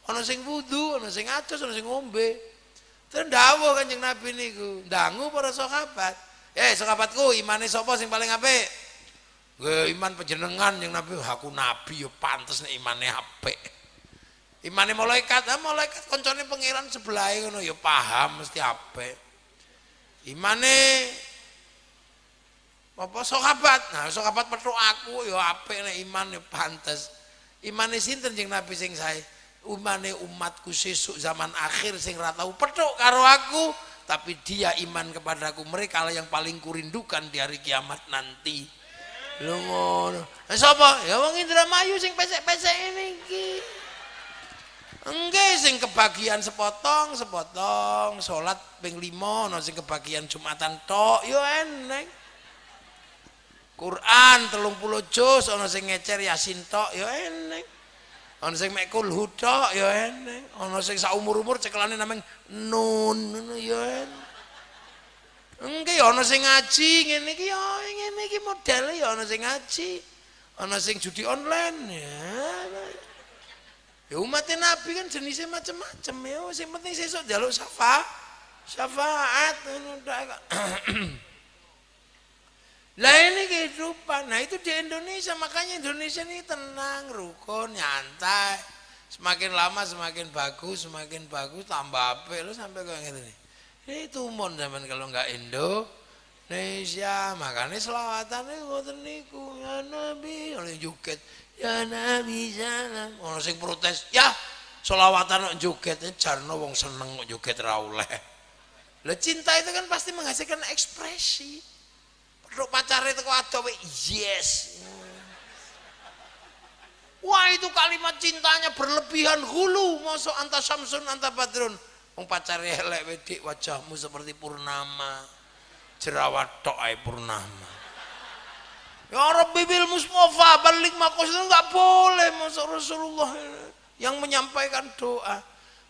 ana sing wudu ana sing acos ana sing ngombe. Terus dawuh Kanjeng Nabi niku, dangu para sahabat. Sahabatku, imane sapa sing paling apik? Nggih, iman panjenengan yang Nabi, aku nabi yo pantes nek imane apik. Imane malaikat, malaikat koncone pangeran sebelahe ngono ya paham mesti apik. Imane apa sahabat? Nah, sahabat petuk aku ya apik nek iman ya pantes. Imane sinten Kanjeng Nabi sing sae? Umane umatku sesuk zaman akhir sing ra tau petuk karo aku tapi dia iman kepadaku mereka lah yang paling kurindukan di hari kiamat nanti lho ngono sapa ya wong Indramayu sing pesek-pesek niki enggak sing kebagian sepotong salat ping 5 ana sing kebagian Jumatan tok yo eneng Quran 30 juz ana sing ngecer Yasin tok yo eneng ana sing mek kulhu tok ya eneng ana sing sak umur-umur cekelane nameng nun ngono ya eneng engke ya ana sing ngaji ngene iki ya ngene iki modele ya ana sing ngaji ana sing judi online ya umat Nabi kan jenisnya macam-macam ya sing penting sesuk njaluk syafaat ngono tok lah ini kehidupan, nah itu di Indonesia makanya Indonesia ini tenang, rukun, nyantai, semakin lama semakin bagus tambah apik lo sampai kayak gini. Ini tumon zaman kalau nggak Indonesia, makanya selawatannya ngoten niku ya Nabi, oleh joget ya Nabi salam, orang sing protes ya selawatan kok joget, jarno wong seneng kok joget ra oleh. Lah cinta itu kan pasti menghasilkan ekspresi. Ruk pacare teko ado yes. Wah itu kalimat cintanya berlebihan hulu mosok anta samsun anta badrun. Wong pacare elek wedik wajahmu seperti purnama. Jerawat tok ae purnama. Ya Rabbi bil Mustafa balik makos itu enggak boleh mosok Rasulullah yang menyampaikan doa.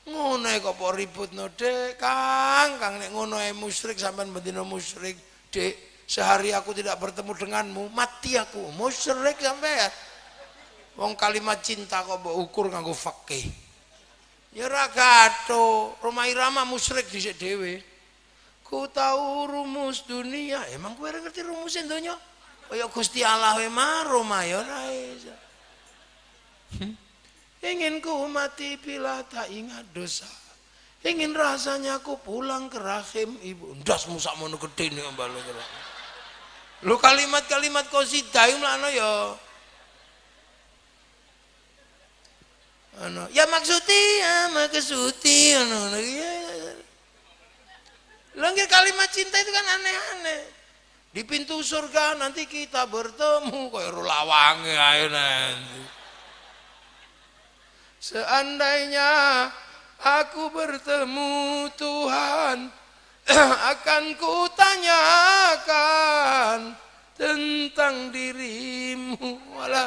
Ngono kok kok ributno Dek Kang nek ngono ae musyrik sampean bendina musyrik Dek. Sehari aku tidak bertemu denganmu, mati aku. Musyrik sampean. Wong kalimat cinta kok mbok ukur nganggo fikih. Ya ra gato, Roma Irama musyrik dhisik dhewe. Ku tahu rumus dunia, emang kowe ora ngerti rumus donya? Kaya Gusti Allah wae mah Roma ya ora iso. Ingin ku mati bila tak ingat dosa. Ingin rasanya aku pulang ke rahim ibu. Ndasmu sakmono gedhe nek mbalo kira. Lu kalimat-kalimat qasidah iku mlane ya. Ano, ya maksuti ano ya. Lagi kalimat cinta itu kan aneh-aneh. Di pintu surga nanti kita bertemu kayak lawange ayo nanti. Seandainya aku bertemu Tuhan akan kutanyakan tentang dirimu. Walah,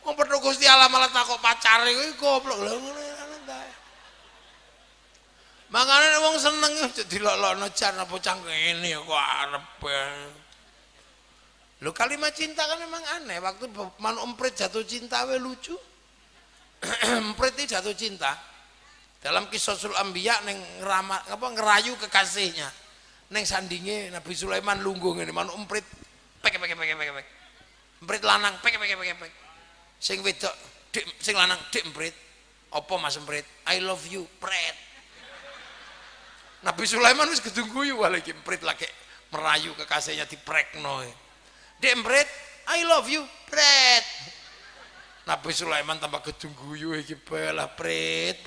wong pedho Gusti Allah malah takok pacare kuwi goblok lho ngono. Makanya wong seneng dilolokno jan apa cang ngene kok arep. Lho kalimat cinta kan memang aneh. Waktu Manu Emprit jatuh cinta we lucu. Emprit itu jatuh cinta. Dalam kisah Sul Ambiya neng ngerayu kekasihnya. Neng sandinge Nabi Sulaiman lungguh ngene Manu Emprit pek. Emprit lanang pek. Sing wedok dik sing lanang dik Emprit. Apa Mas Emprit? I love you, pret. Nabi Sulaiman wis gedungguyu lagi Emprit lagi merayu kekasihnya diprekno. Dek Emprit, I love you, pret. Nabi Sulaiman tambah gedungguyu iki belah pret.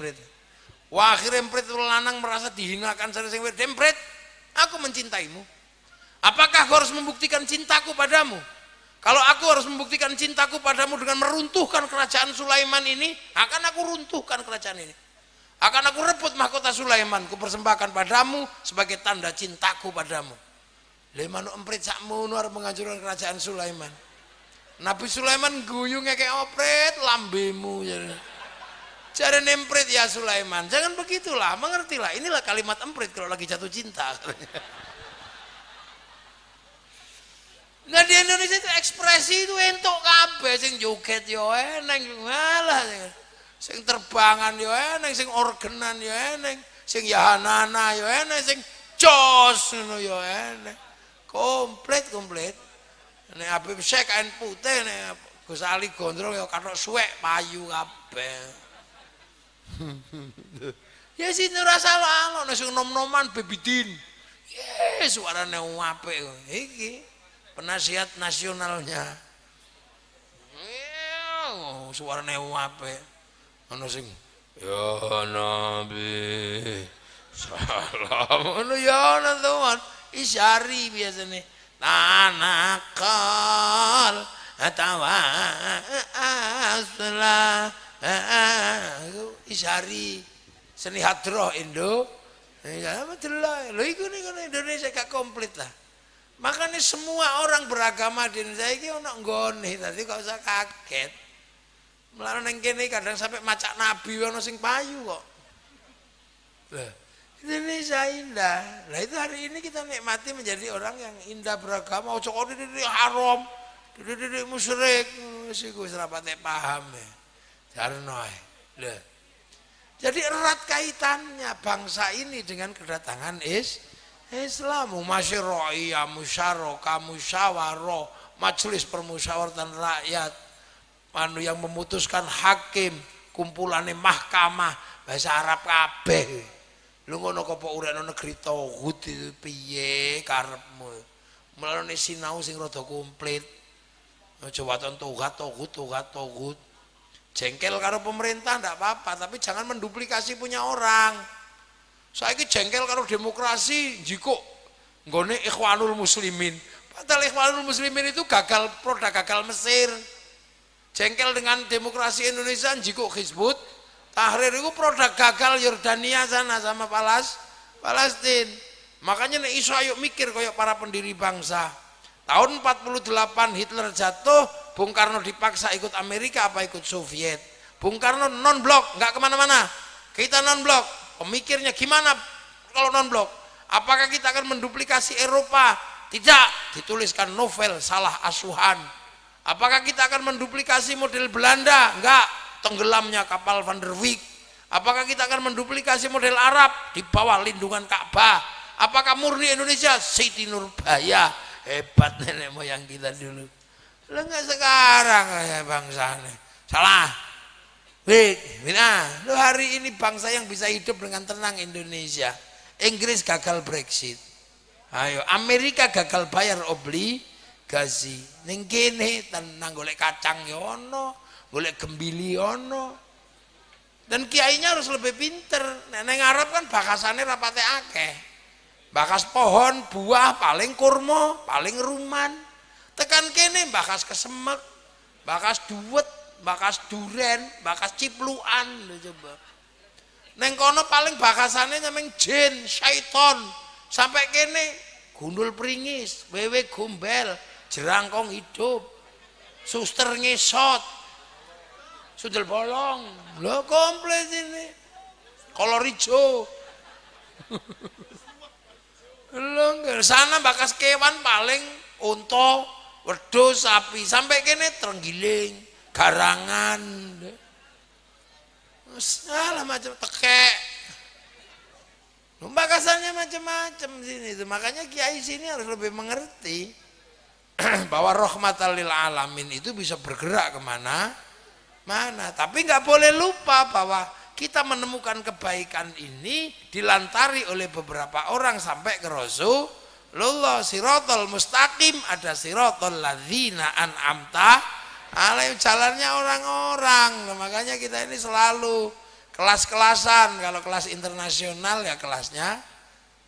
Wah akhirnya Emprit lanang merasa dihinakan sing Dek Emprit, aku mencintaimu. Apakah kau harus membuktikan cintaku padamu? Kalau aku harus membuktikan cintaku padamu dengan meruntuhkan kerajaan Sulaiman ini, akan aku runtuhkan kerajaan ini. Akan aku rebut mahkota Sulaiman, ku persembahkan padamu sebagai tanda cintaku padamu. Lemanu Emprit sakmono arep menghancurkan kerajaan Sulaiman. Nabi Sulaiman guyu ngekek opret lambemu. Jare Emprit ya Sulaiman, jangan begitulah, mengertilah. Inilah kalimat Emprit kalau lagi jatuh cinta. Nah di Indonesia itu ekspresi itu entuk kabeh sing joget yo eneng malah. Sing terbangan yo eneng, sing organan yo eneng, sing yahanana yo eneng, sing jos ngono yo eneng. Komplit. Nek Habib Syekh kain putih nek Gus Ali gondrong yo kathok suwek payu kabeh. Ya sing ora salah nek sing nom-noman Bebidin. Yes, suarane apik iki. Penasihat nasionalnya. Suarane apik. Ono sing ya Nabi salam ono ya teman isyari biasanya tanakal atawa asla isyari seni hadroh Indo ya betul lah lho iku ning Indonesia gak komplit lah. Makanya semua orang beragama di Indonesia iki ono nggone tadi kok usah kaget. Melarang neng kene kadang sampai macak nabi ono sing payu kok. Lah, Indonesia indah. Lah itu hari ini kita nikmati menjadi orang yang indah beragama. Ojo kok dididik haram, dididik musyrik, wis iku wis ra patek paham ya. Jarno ae. Lah. Jadi erat kaitannya bangsa ini dengan kedatangan Islam. Masyarakat, musyarakah, musyawarah, majelis permusyawaratan rakyat. Anu yang memutuskan hakim, kumpulane mahkamah bahasa Arab kabeh. Lu ngono kok uripno negeri tauhid itu piye karepmu? Mulane sinau sing rada komplit. Aja waton tauhid. Jengkel karo pemerintah ndak apa-apa, tapi jangan menduplikasi punya orang. Saiki jengkel karo demokrasi jiko nggone Ikhwanul Muslimin. Padahal Ikhwanul Muslimin itu produk gagal Mesir. Jengkel dengan demokrasi Indonesia jiko Hizbut Tahrir itu produk gagal Yordania sana sama Palestina. Makanya nek iso ayo mikir koyok para pendiri bangsa. Tahun 48 Hitler jatuh, Bung Karno dipaksa ikut Amerika apa ikut Soviet. Bung Karno non blok, nggak kemana-mana. Kita non blok. Pemikirnya gimana kalau non blok? Apakah kita akan menduplikasi Eropa? Tidak. Dituliskan novel Salah Asuhan. Apakah kita akan menduplikasi model Belanda? Enggak, tenggelamnya kapal Van der Wijk. Apakah kita akan menduplikasi model Arab di bawah lindungan Ka'bah? Apakah murni Indonesia? Siti Nurbaya, hebat nenek moyang kita dulu. Lah enggak sekarang ya bangsane. Salah. Lo hari ini bangsa yang bisa hidup dengan tenang Indonesia. Inggris gagal Brexit. Ayo, Amerika gagal bayar obligasi. Ning kene tenang golek kacang ya ono, golek gembili ono. Dan kiainya harus lebih pinter. Neng Arab kan bakasane rapate akeh. Bakas pohon, buah, paling kurma, paling ruman. Tekan kene bakas kesemek, bakas duwet, bakas duren, bakas cipluan lho coba. Neng kono paling bakasane nyameng jin, syaiton. Sampai kene gundul pringis, wewe gombel, jerangkong hidup, suster ngesot, sundel bolong. Lho komplit ini. Kolor hijau. Lho, sana bakas kewan paling unta, wedhus, sapi, sampai kene terenggiling, garangan. Salah macam tekek. Bakasannya macam-macam sini itu. Makanya kiai sini harus lebih mengerti bahwa rahmatan lil alamin itu bisa bergerak kemana mana. Tapi nggak boleh lupa bahwa kita menemukan kebaikan ini dilantari oleh beberapa orang sampai ke Rasulullah. Siratal mustaqim, ada siratal ladzina an'amta alaihim, jalannya orang-orang. Makanya kita ini selalu kelas-kelasan. Kalau kelas internasional ya kelasnya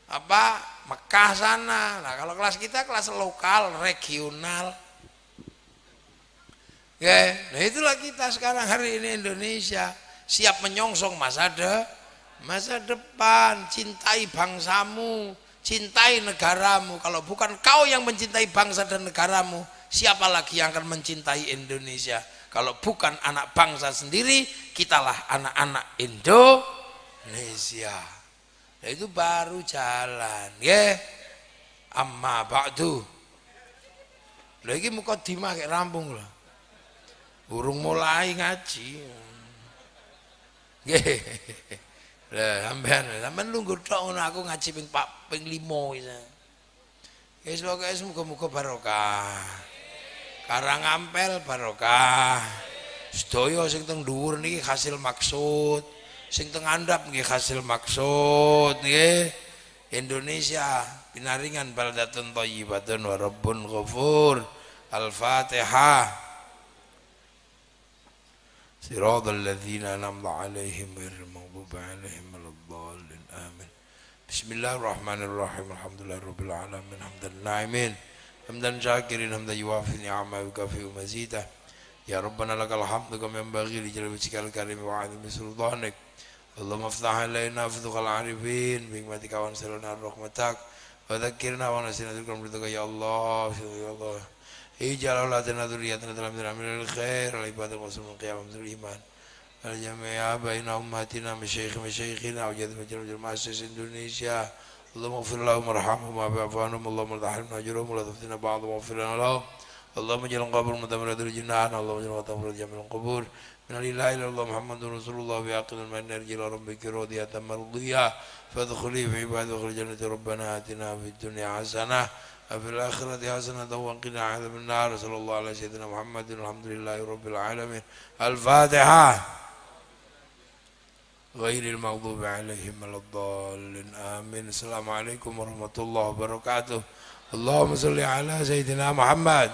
apa Mekah sana. Nah kalau kelas kita kelas lokal, regional. Ya, nah itulah kita sekarang hari ini Indonesia. Siap menyongsong masa depan. Cintai bangsamu, cintai negaramu. Kalau bukan kau yang mencintai bangsa dan negaramu, siapa lagi yang akan mencintai Indonesia? Kalau bukan anak bangsa sendiri, kitalah anak-anak Indonesia. Nah, itu baru jalan, ya. Amma ba'du. Lagi mukadimah kayak rampung lah. Urung mulai ngaji. Nggih. Lah sampean lungguh tok ngono, aku ngaji ping 5 wis. Wis pokoke muga-muga barokah. Karangampel barokah. Sedaya sing teng dhuwur niki hasil maksud, sing teng andhap nggih hasil maksud nggih. Indonesia pinaringan baldatun thayyibatun wa rabbun ghafur. Al-Fatihah. Siratal ladzina an'amta 'alaihim ghairil maghdubi 'alaihim waladdallin. Amin. Bismillahirrahmanirrahim. Alhamdulillahirabbil alamin. Hamdan na'imin. Hamdan syakirin, hamdan yuwafi ni'amahu kafi mazidah. Ya Rabbana lakal hamdu kama yanbaghi li jalali wajhikal karim wa 'azimi sultanik. Allahumma iftah 'alaina futuhal 'arifin bi hikmatika wa anzilna rahmatak wa dzakkirna wa nasina dzikram ridaka ya Allah ya Allah. Ij'al auladana dzurriyyatan dalam minal khair al ibadah wa sunnah qiyamah bil iman. Al jami'a baina ummatina masyayikhina wa jaddu majal ma'asis Indonesia. Allahumma ighfir lahum warhamhum wa'fu anhum. Allahumma tahrimna ajrahum wa la taftina ba'dhum waghfir lana lahum. Allahumma ij'al qabr mutamarradul jinnah. Allahumma ij'al qabrul jamil qubur. Min la ilaha illallah Muhammadur Rasulullah bi aqil man narji rabbika radiyatan mardiyah. Fadkhuli fi ibadati jannati rabbana atina fid dunya hasanah وفي الآخرة حسنة وقنا عذاب النار. صلى الله على سيدنا محمد والحمد لله رب العالمين. الفاتحة. غير المغضوب عليهم ولا الضالين. آمين. السلام عليكم ورحمة الله وبركاته. اللهم صل على سيدنا محمد.